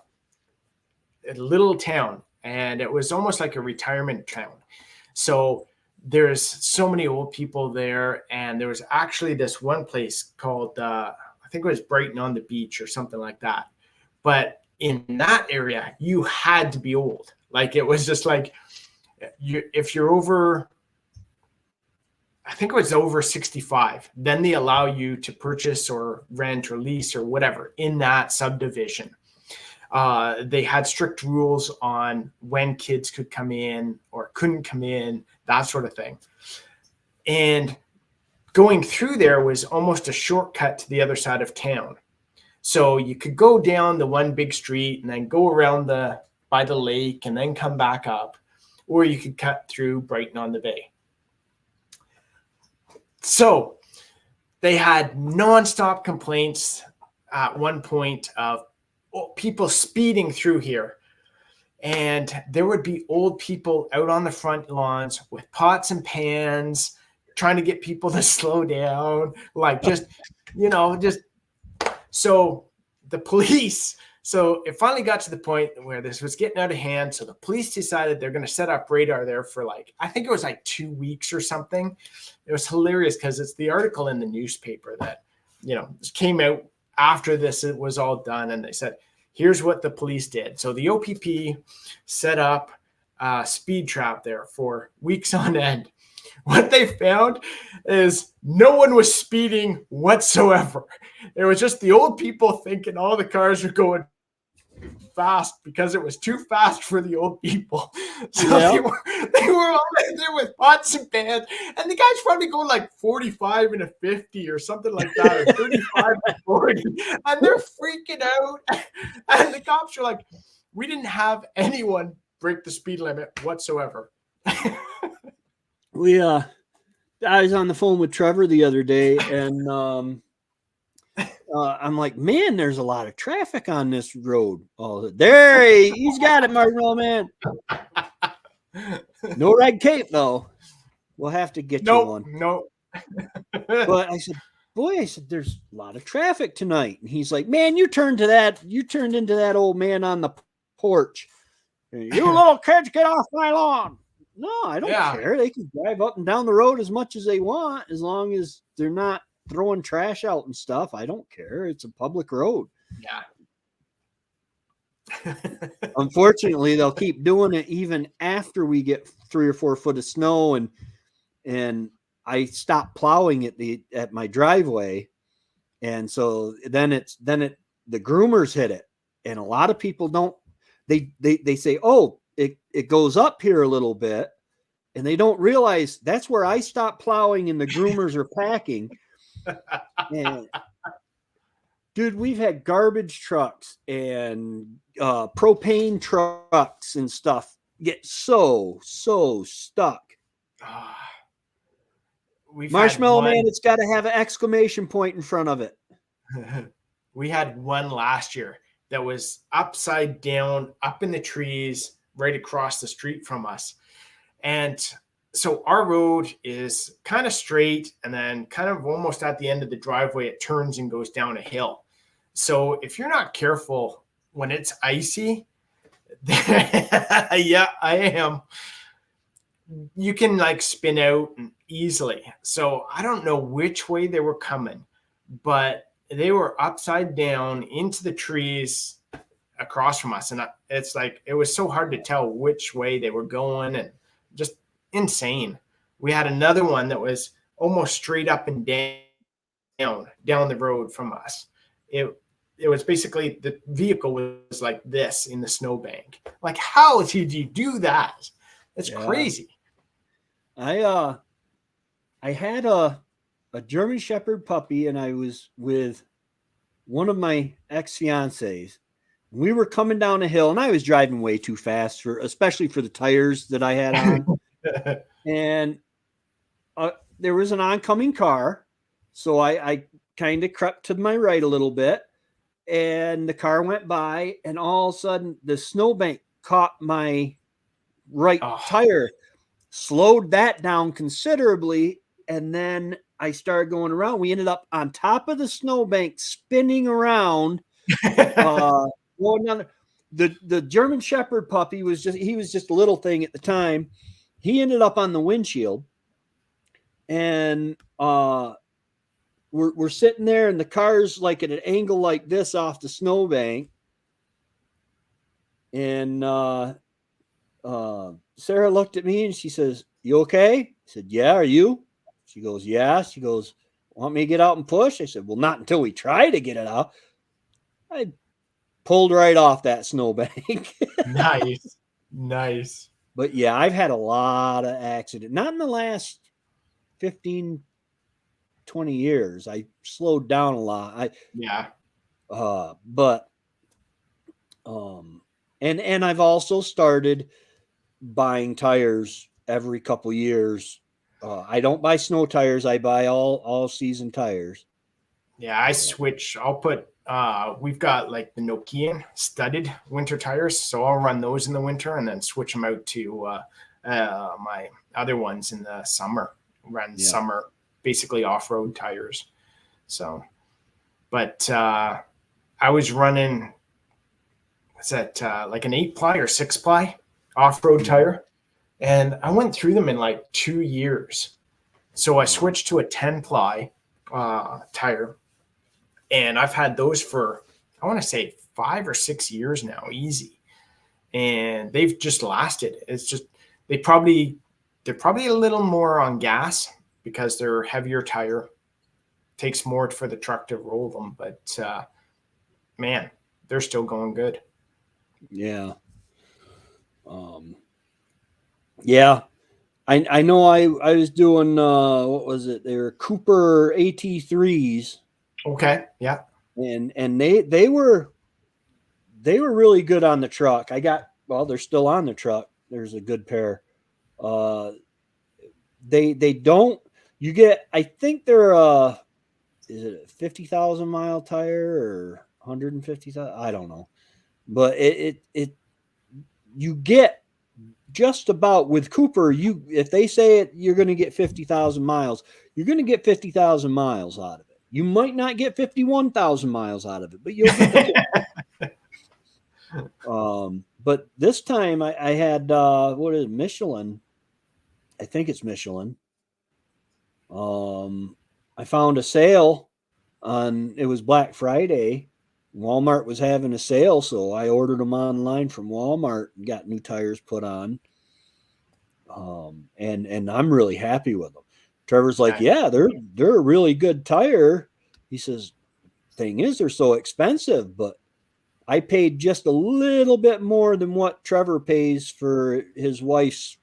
little town, and it was almost like a retirement town. So there's so many old people there, and there was actually this one place called I think it was Brighton on the Beach or something like that. But in that area, you had to be old. Like, it was just like, if you're over, I think it was over 65, then they allow you to purchase or rent or lease or whatever in that subdivision. They had strict rules on when kids could come in or couldn't come in, that sort of thing. And going through there was almost a shortcut to the other side of town. So you could go down the one big street and then go around by the lake and then come back up, or you could cut through Brighton on the Bay. So they had nonstop complaints at one point of people speeding through here. And there would be old people out on the front lawns with pots and pans, trying to get people to slow down, like just so the police. So it finally got to the point where this was getting out of hand. So the police decided they're going to set up radar there for I think it was 2 weeks or something. It was hilarious because it's the article in the newspaper that, came out after this, it was all done. And they said, here's what the police did. So the OPP set up a speed trap there for weeks on end. What they found is no one was speeding whatsoever. It was just the old people thinking all the cars were going fast because it was too fast for the old people. So they were all in there with pots and pans, and the guy's probably going 45 and a 50 or something like that, or 35 and 40, and they're freaking out. And the cops are like, we didn't have anyone break the speed limit whatsoever. I was on the phone with Trevor the other day, and I'm like, man, there's a lot of traffic on this road. Oh, he's got it, Martin, old man. No red cape, though. We'll have to get you one. No. But I said, there's a lot of traffic tonight. And he's like, man, you turned into that old man on the porch. You little kids, get off my lawn. No, I don't care. They can drive up and down the road as much as they want, as long as they're not throwing trash out and stuff. I don't care. It's a public road. Yeah. Unfortunately, they'll keep doing it even after we get 3 or 4 foot of snow, and I stop plowing at my driveway, and so then the groomers hit it, and a lot of people don't. They say, oh, it goes up here a little bit, and they don't realize that's where I stop plowing and the groomers are packing. And dude, we've had garbage trucks and propane trucks and stuff get so stuck. Marshmallow Man, it's got to have an exclamation point in front of it. We had one last year that was upside down, up in the trees, right across the street from us. And so our road is kind of straight, and then kind of almost at the end of the driveway, it turns and goes down a hill. So if you're not careful when it's icy, yeah, I am. You can spin out easily. So I don't know which way they were coming, but they were upside down into the trees across from us. And it's it was so hard to tell which way they were going, and just insane. We had another one that was almost straight up and down the road from us. It was basically, the vehicle was like this in the snowbank. How did you do that? It's crazy. I had a German Shepherd puppy, and I was with one of my ex-fiancés. We were coming down a hill, and I was driving way too fast especially for the tires that I had on. And there was an oncoming car. So I kind of crept to my right a little bit, and the car went by, and all of a sudden the snowbank caught my right tire, slowed that down considerably, and then I started going around. We ended up on top of the snowbank, spinning around, going down. The German Shepherd puppy he was just a little thing at the time. He ended up on the windshield, and we're sitting there, and the car's like at an angle like this off the snowbank, and Sarah looked at me and she says, "You okay?" I said, "Yeah, are you?" She goes, "Yeah." She goes, "Want me to get out and push?" I said, "Well, not until we try to get it out." I pulled right off that snowbank. Nice. But yeah, I've had a lot of accidents. Not in the last 15, 20 years. I slowed down a lot. But and I've also started buying tires every couple years. I don't buy snow tires. I buy all season tires. Yeah, I switch. I'll put we've got like the Nokian studded winter tires, so I'll run those in the winter and then switch them out to my other ones in the summer. Run summer, basically off-road tires. So, but I was running, what's that, like an 8-ply or 6-ply off-road tire, and I went through them in like 2 years. So I switched to a 10-ply tire, and I've had those for, I want to say 5 or 6 years now, easy. And they've just lasted. It's just, they're probably a little more on gas because they're heavier tire. Takes more for the truck to roll them, but man, they're still going good. Yeah. Yeah. I know I was doing what was it? They were Cooper AT3s. Okay. Yeah. And they were really good on the truck. They're still on the truck. There's a good pair. They don't, you get, I think they're is it a 50,000 mile tire or 150,000? I don't know. But it you get just about with Cooper, if they say you're going to get 50,000 miles, you're going to get 50,000 miles out of it. You might not get 51,000 miles out of it, but you'll get the but this time I had what is it, Michelin? I think it's Michelin. I found a sale on, it was Black Friday. Walmart was having a sale, so I ordered them online from Walmart and got new tires put on. And I'm really happy with them. Trevor's like, "Yeah, they're a really good tire." He says, "Thing is, they're so expensive, but I paid just a little bit more than what Trevor pays for his wife's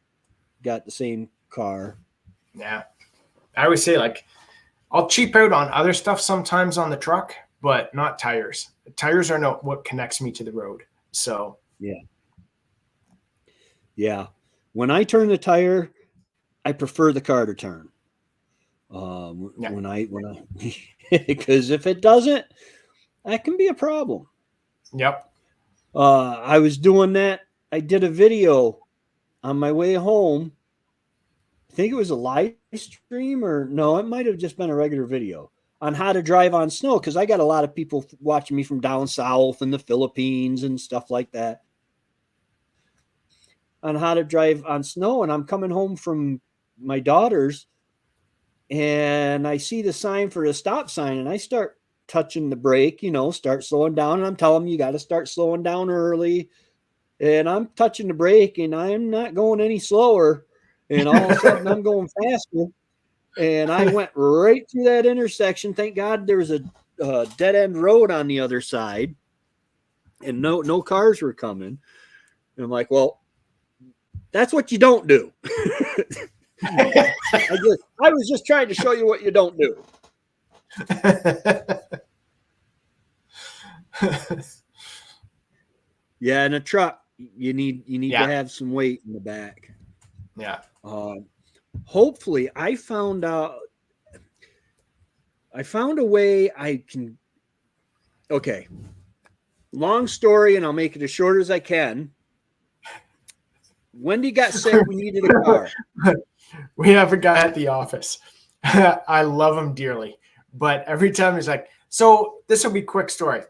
got the same car." Yeah. I always say, like, I'll cheap out on other stuff sometimes on the truck, but not tires. Tires are not what connects me to the road. So yeah. When I turn the tire, I prefer the car to turn. When I because if it doesn't, that can be a problem. Yep. I was doing that. I did a video on my way home. I think it was a live stream, or no, it might have just been a regular video on how to drive on snow, because I got a lot of people watching me from down south in the Philippines and stuff like that on how to drive on snow. And I'm coming home from my daughter's, and I see the sign for the stop sign, and I start touching the brake, start slowing down. And I'm telling them, you got to start slowing down early. And I'm touching the brake, and I'm not going any slower. And all of a sudden I'm going faster. And I went right through that intersection. Thank God there was a dead end road on the other side, and no cars were coming. And I'm like, well, that's what you don't do. I was just trying to show you what you don't do. Yeah, in a truck, you need to have some weight in the back. Yeah. hopefully I found out, I found a way I can, okay, long story, and I'll make it as short as I can. Wendy got sick. We needed a car. We have a guy at the office. I love him dearly, but every time he's like, "So this will be a quick story."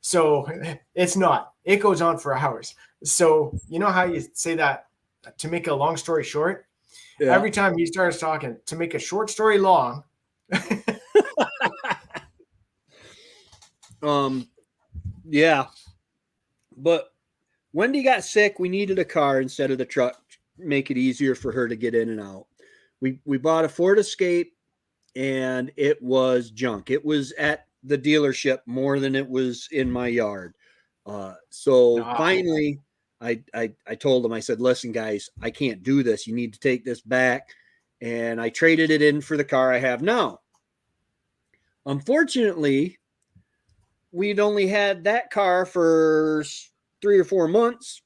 So it's not. It goes on for hours. So you know how you say that to make a long story short? Yeah. Every time he starts talking, to make a short story long. Yeah. But Wendy got sick. We needed a car instead of the truck, make it easier for her to get in and out. We bought a Ford Escape, and it was junk. It was at the dealership more than it was in my yard. So finally, I told them, I said, listen, guys, I can't do this. You need to take this back. And I traded it in for the car I have now. Unfortunately, we'd only had that car for 3 or 4 months.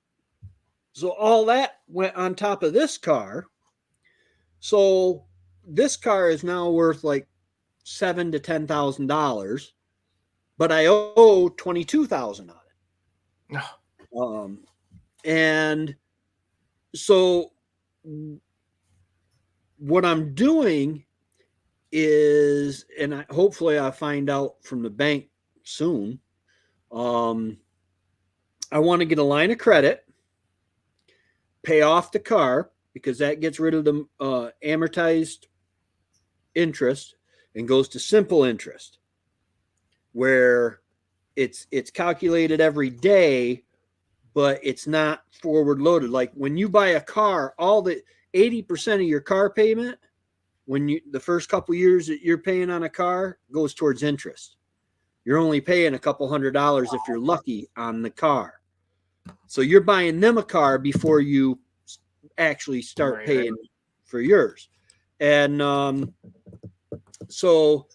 So all that went on top of this car. So this car is now worth like $7,000 to $10,000, but I owe $22,000 on it. And so what I'm doing is, and hopefully I'll find out from the bank soon. I want to get a line of credit, pay off the car, because that gets rid of the amortized interest and goes to simple interest, where it's calculated every day, but it's not forward loaded. Like when you buy a car, all the 80% of your car payment, when you the first couple years that you're paying on a car, goes towards interest. You're only paying a couple $100 if you're lucky on the car. So you're buying them a car before you actually start paying for yours. And so,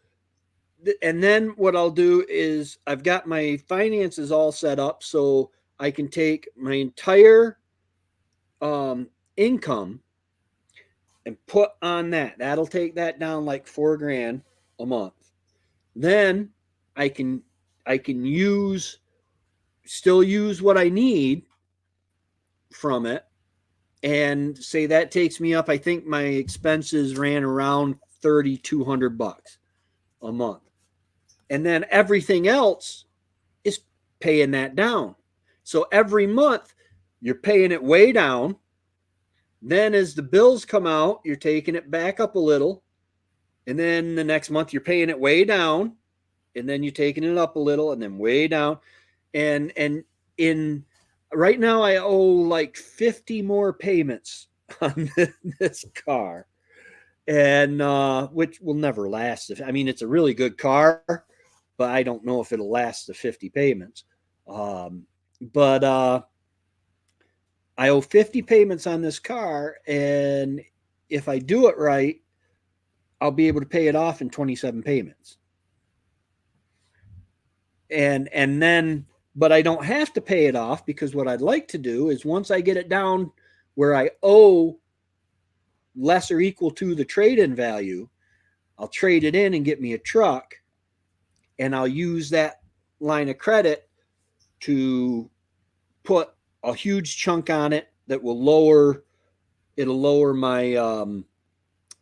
and then what I'll do is I've got my finances all set up so I can take my entire income and put on that. That'll take that down like $4,000 a month. Then I can still use what I need from it, and say that takes me up. I think my expenses ran around $3,200 a month, and then everything else is paying that down. So every month you're paying it way down. Then as the bills come out, you're taking it back up a little, and then the next month you're paying it way down, and then you're taking it up a little, and then way down, and in right now I owe like 50 more payments on this car, and which will never last. I mean, it's a really good car, but I don't know if it'll last the 50 payments. But I owe 50 payments on this car, and if I do it right, I'll be able to pay it off in 27 payments. And then, but I don't have to pay it off, because what I'd like to do is, once I get it down where I owe less or equal to the trade-in value, I'll trade it in and get me a truck, and I'll use that line of credit to put a huge chunk on it that will lower my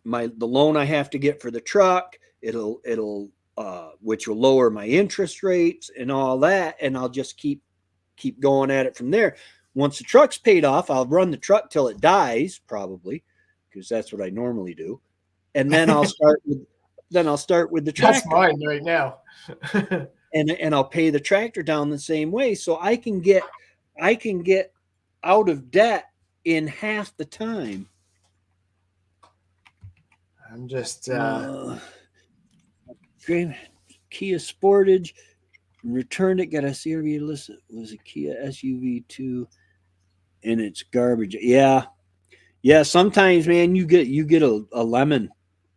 the loan I have to get for the truck. It'll which will lower my interest rates and all that, and I'll just keep going at it from there. Once the truck's paid off, I'll run the truck till it dies, probably, because that's what I normally do, and then I'll start with the tractor. That's mine right now. and I'll pay the tractor down the same way, so I can get out of debt in half the time. I'm just Kia Sportage, returned it, got a CRV list. It was a Kia SUV too, and it's garbage. Yeah, sometimes, man, you get a lemon.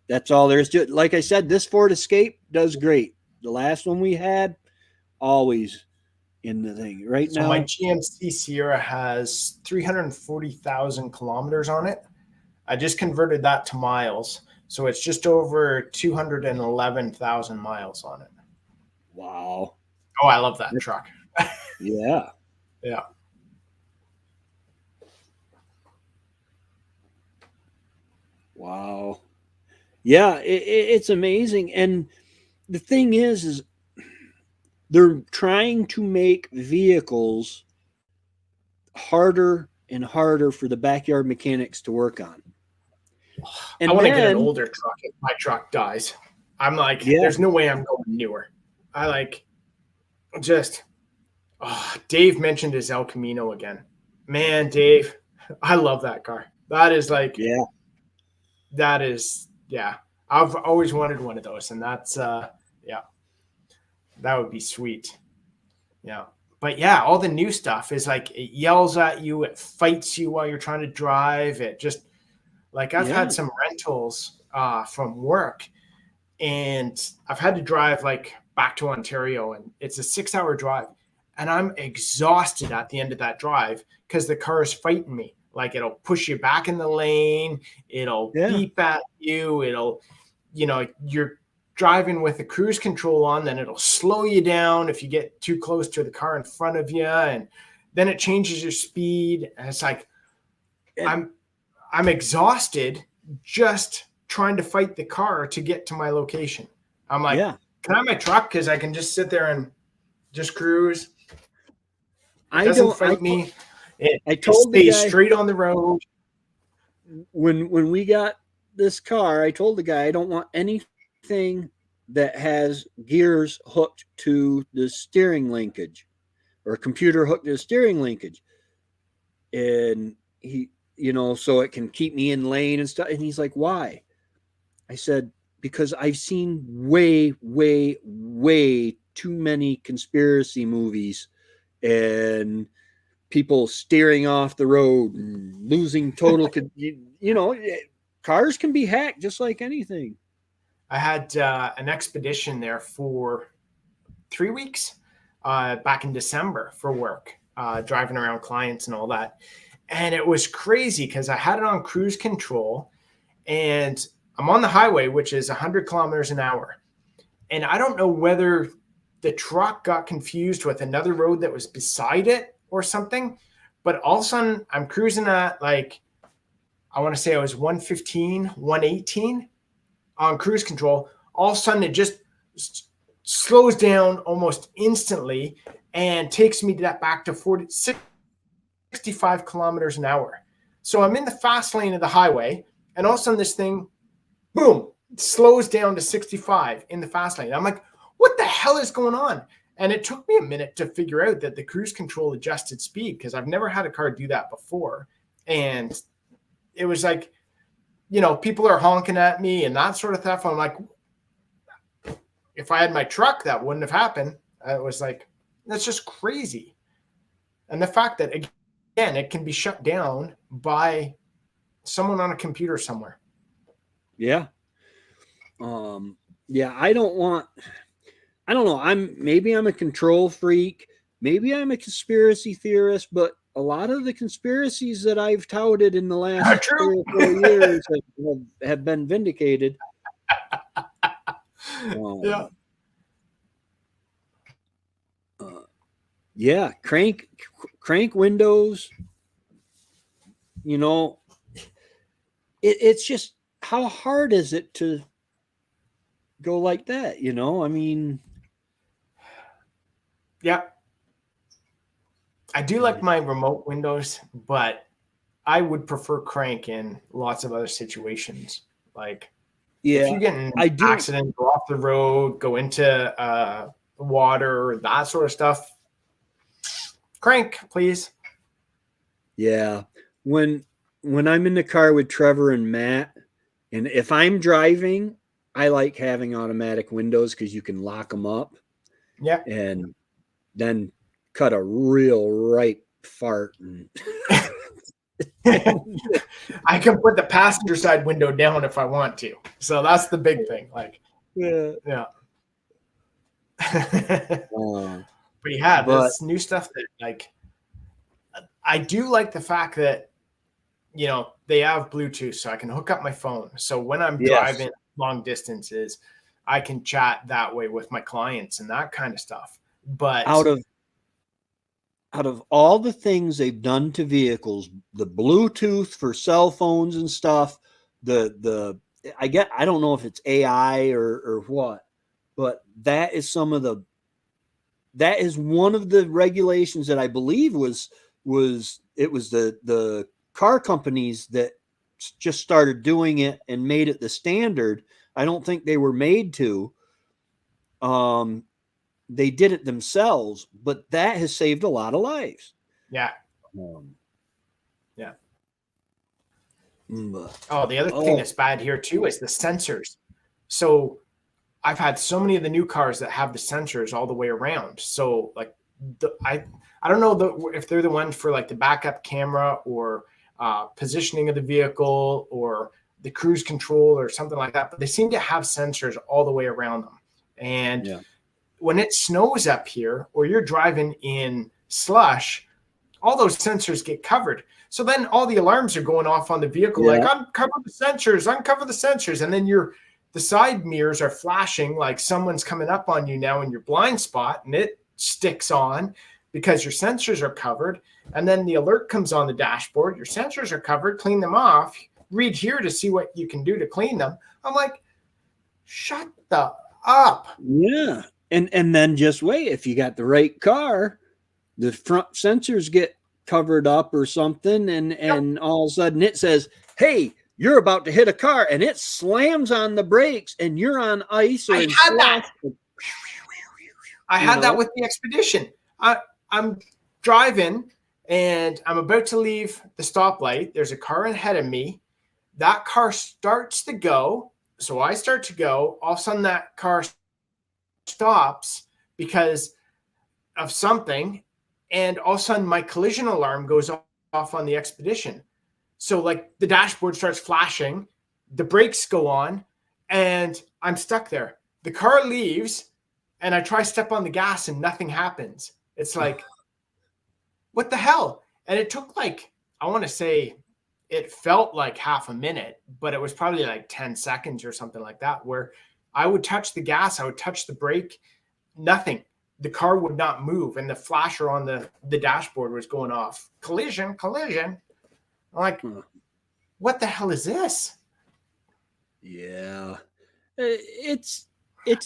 That's all there is to it. Like I said, this Ford Escape does great. The last one we had, always in the thing. Right now, my GMC Sierra has 340,000 kilometers on it. I just converted that to miles. So it's just over 211,000 miles on it. Wow. Oh, I love that truck. Yeah. Yeah. Wow. Yeah, it's amazing. And the thing is they're trying to make vehicles harder and harder for the backyard mechanics to work on. I And want to get an then, older truck if my truck dies. I'm like, yeah, there's no way I'm going newer. I like just, Dave mentioned his El Camino again. Man, Dave, I love that car. That is like, yeah, that is, yeah. I've always wanted one of those, and that's, yeah, that would be sweet. Yeah. But yeah, all the new stuff is like, it yells at you, it fights you while you're trying to drive. It just, like, I've yeah, had some rentals from work, and I've had to drive like back to Ontario, and it's a 6-hour drive, and I'm exhausted at the end of that drive because the car is fighting me. Like, it'll push you back in the lane, it'll yeah. beep at you, it'll, you're driving with the cruise control on, then it'll slow you down if you get too close to the car in front of you, and then it changes your speed, and it's like, And, I'm exhausted just trying to fight the car to get to my location. I'm like, yeah. can I have my truck? Because I can just sit there and just cruise. It I doesn't don't. fight me. It I told the stays guy straight on the road. when we got this car, I told the guy I don't want anything that has gears hooked to the steering linkage or a computer hooked to the steering linkage. And he, so it can keep me in lane and stuff. And he's like, why? I said, because I've seen way, way, way too many conspiracy movies and people steering off the road and losing total, cars can be hacked just like anything. I had an expedition there for 3 weeks back in December for work, driving around clients and all that. And it was crazy because I had it on cruise control, and I'm on the highway, which is 100 kilometers an hour. And I don't know whether the truck got confused with another road that was beside it or something. But all of a sudden, I'm cruising at like, I want to say I was 115, 118 on cruise control. All of a sudden, it just slows down almost instantly and takes me back to 65 kilometers an hour. So I'm in the fast lane of the highway, and all of a sudden, this thing, boom, slows down to 65 in the fast lane. I'm like, what the hell is going on? And it took me a minute to figure out that the cruise control adjusted speed, because I've never had a car do that before. And it was like, people are honking at me and that sort of stuff. I'm like, if I had my truck, that wouldn't have happened. I was like, that's just crazy. And the fact that, again, it can be shut down by someone on a computer somewhere. Yeah. Yeah, I don't know. Maybe I'm a control freak. Maybe I'm a conspiracy theorist, but a lot of the conspiracies that I've touted in the last 3 or 4 years have been vindicated. Yeah. Yeah, crank windows. It's just, how hard is it to go like that? I mean, yeah. I do like my remote windows, but I would prefer crank in lots of other situations. Like, if you get in an accident, go off the road, go into water, that sort of stuff, crank, please. Yeah. When I'm in the car with Trevor and Matt, and if I'm driving, I like having automatic windows because you can lock them up. Yeah. And then cut a real right fart. I can put the passenger side window down if I want to. So that's the big thing. Like, yeah. But yeah, this new stuff that, like, I do like the fact that, you know, they have Bluetooth, so I can hook up my phone. So when I'm Yes. driving long distances, I can chat that way with my clients and that kind of stuff. But Out of all the things they've done to vehicles, the Bluetooth for cell phones and stuff, I don't know if it's AI or what, but that is one of the regulations that I believe was the car companies that just started doing it and made it the standard. I don't think they were made to. They did it themselves, but that has saved a lot of lives. yeah. Oh, the other thing that's bad here too is the sensors. So I've had so many of the new cars that have the sensors all the way around. So like I don't know if they're the ones for like the backup camera or positioning of the vehicle or the cruise control or something like that, but they seem to have sensors all the way around them. And when it snows up here or you're driving in slush, all those sensors get covered. So then all the alarms are going off on the vehicle, like uncover the sensors. And then the side mirrors are flashing like someone's coming up on you now in your blind spot, and it sticks on because your sensors are covered. And then the alert comes on the dashboard. Your sensors are covered, clean them off, read here to see what you can do to clean them. I'm like, shut the up. Yeah. And then just wait, if you got the right car, the front sensors get covered up or something, and all of a sudden it says, hey, you're about to hit a car, and it slams on the brakes and you're on ice. Or I had that. I had that with the Expedition. I'm driving and I'm about to leave the stoplight. There's a car ahead of me. That car starts to go. So I start to go. All of a sudden that car stops because of something. And all of a sudden my collision alarm goes off on the Expedition. So like the dashboard starts flashing, the brakes go on, and I'm stuck there. The car leaves and I try to step on the gas and nothing happens. It's like, what the hell? And it took like, I want to say it felt like half a minute, but it was probably like 10 seconds or something like that, where I would touch the gas, I would touch the brake, nothing. The car would not move, and the flasher on the dashboard was going off. Collision. I'm like, what the hell is this? Yeah. It's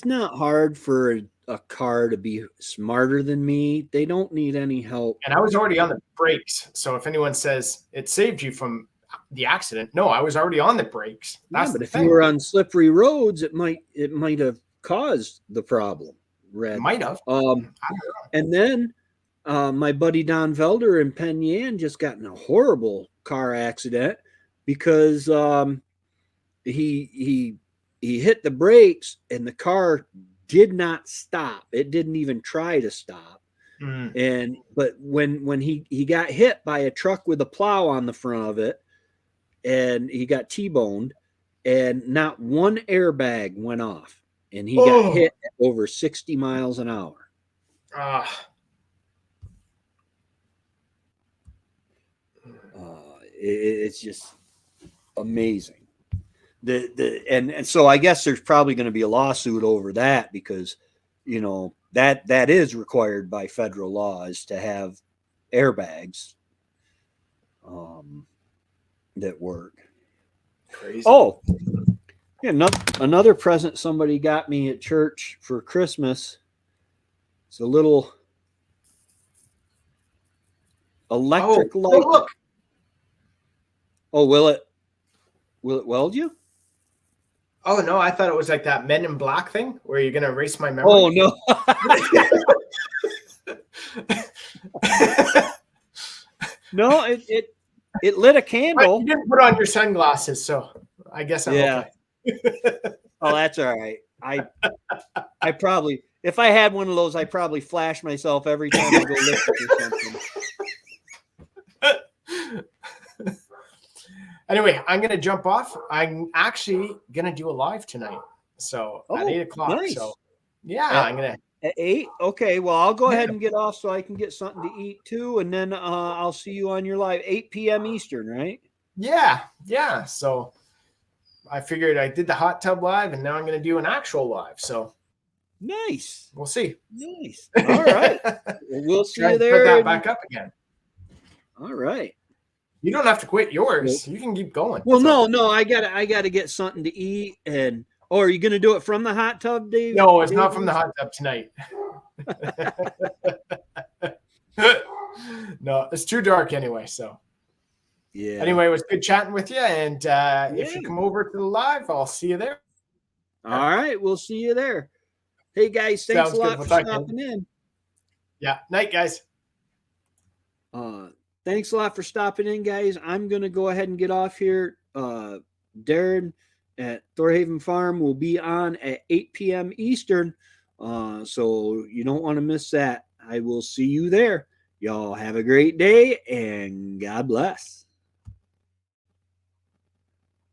not hard for a car to be smarter than me. They don't need any help. And I was already on the brakes. So if anyone says it saved you from the accident, no, I was already on the brakes. That's but the if thing. you were on slippery roads, it might have caused the problem. It might have. And then my buddy Don Velder in Penn Yan just got in a horrible car accident because he hit the brakes and the car did not stop. It didn't even try to stop. But when he got hit by a truck with a plow on the front of it, and he got T-boned, and not one airbag went off, and he got hit at over 60 miles an hour. It's just amazing. And so I guess there's probably going to be a lawsuit over that, because that is required by federal law, is to have airbags that work. Crazy. Oh, yeah, another present somebody got me at church for Christmas. It's a little electric light. Oh, look. Oh, will it weld you? Oh no, I thought it was like that Men in Black thing where you're gonna erase my memory. Oh no. No, it lit a candle. But you didn't put on your sunglasses, so I guess I'm okay. Oh, that's all right. I probably, if I had one of those, I probably flash myself every time I go lift it or something. Anyway, I'm gonna jump off. I'm actually gonna do a live tonight, so at 8:00. Nice. So yeah, I'm gonna. At 8? Okay, well, I'll go ahead and get off so I can get something to eat too, and then I'll see you on your live 8 p.m. Eastern, right? Yeah. So I figured I did the hot tub live, and now I'm going to do an actual live. So Nice. we'll see. Nice. All right. Well, we'll see Try you and put there. that back up again. All right. You don't have to quit yours. You can keep going. Well, no, I gotta get something to eat. And are you gonna do it from the hot tub, Dave? No, it's not from the hot tub tonight. No, it's too dark anyway. So yeah. Anyway, it was good chatting with you. And if you come over to the live, I'll see you there. All right, we'll see you there. Hey guys, thanks a lot for stopping in. Yeah, night, guys. Thanks a lot for stopping in, guys. I'm gonna go ahead and get off here. Darren at Thorhaven Farm will be on at 8 p.m. Eastern. So you don't want to miss that. I will see you there. Y'all have a great day and God bless.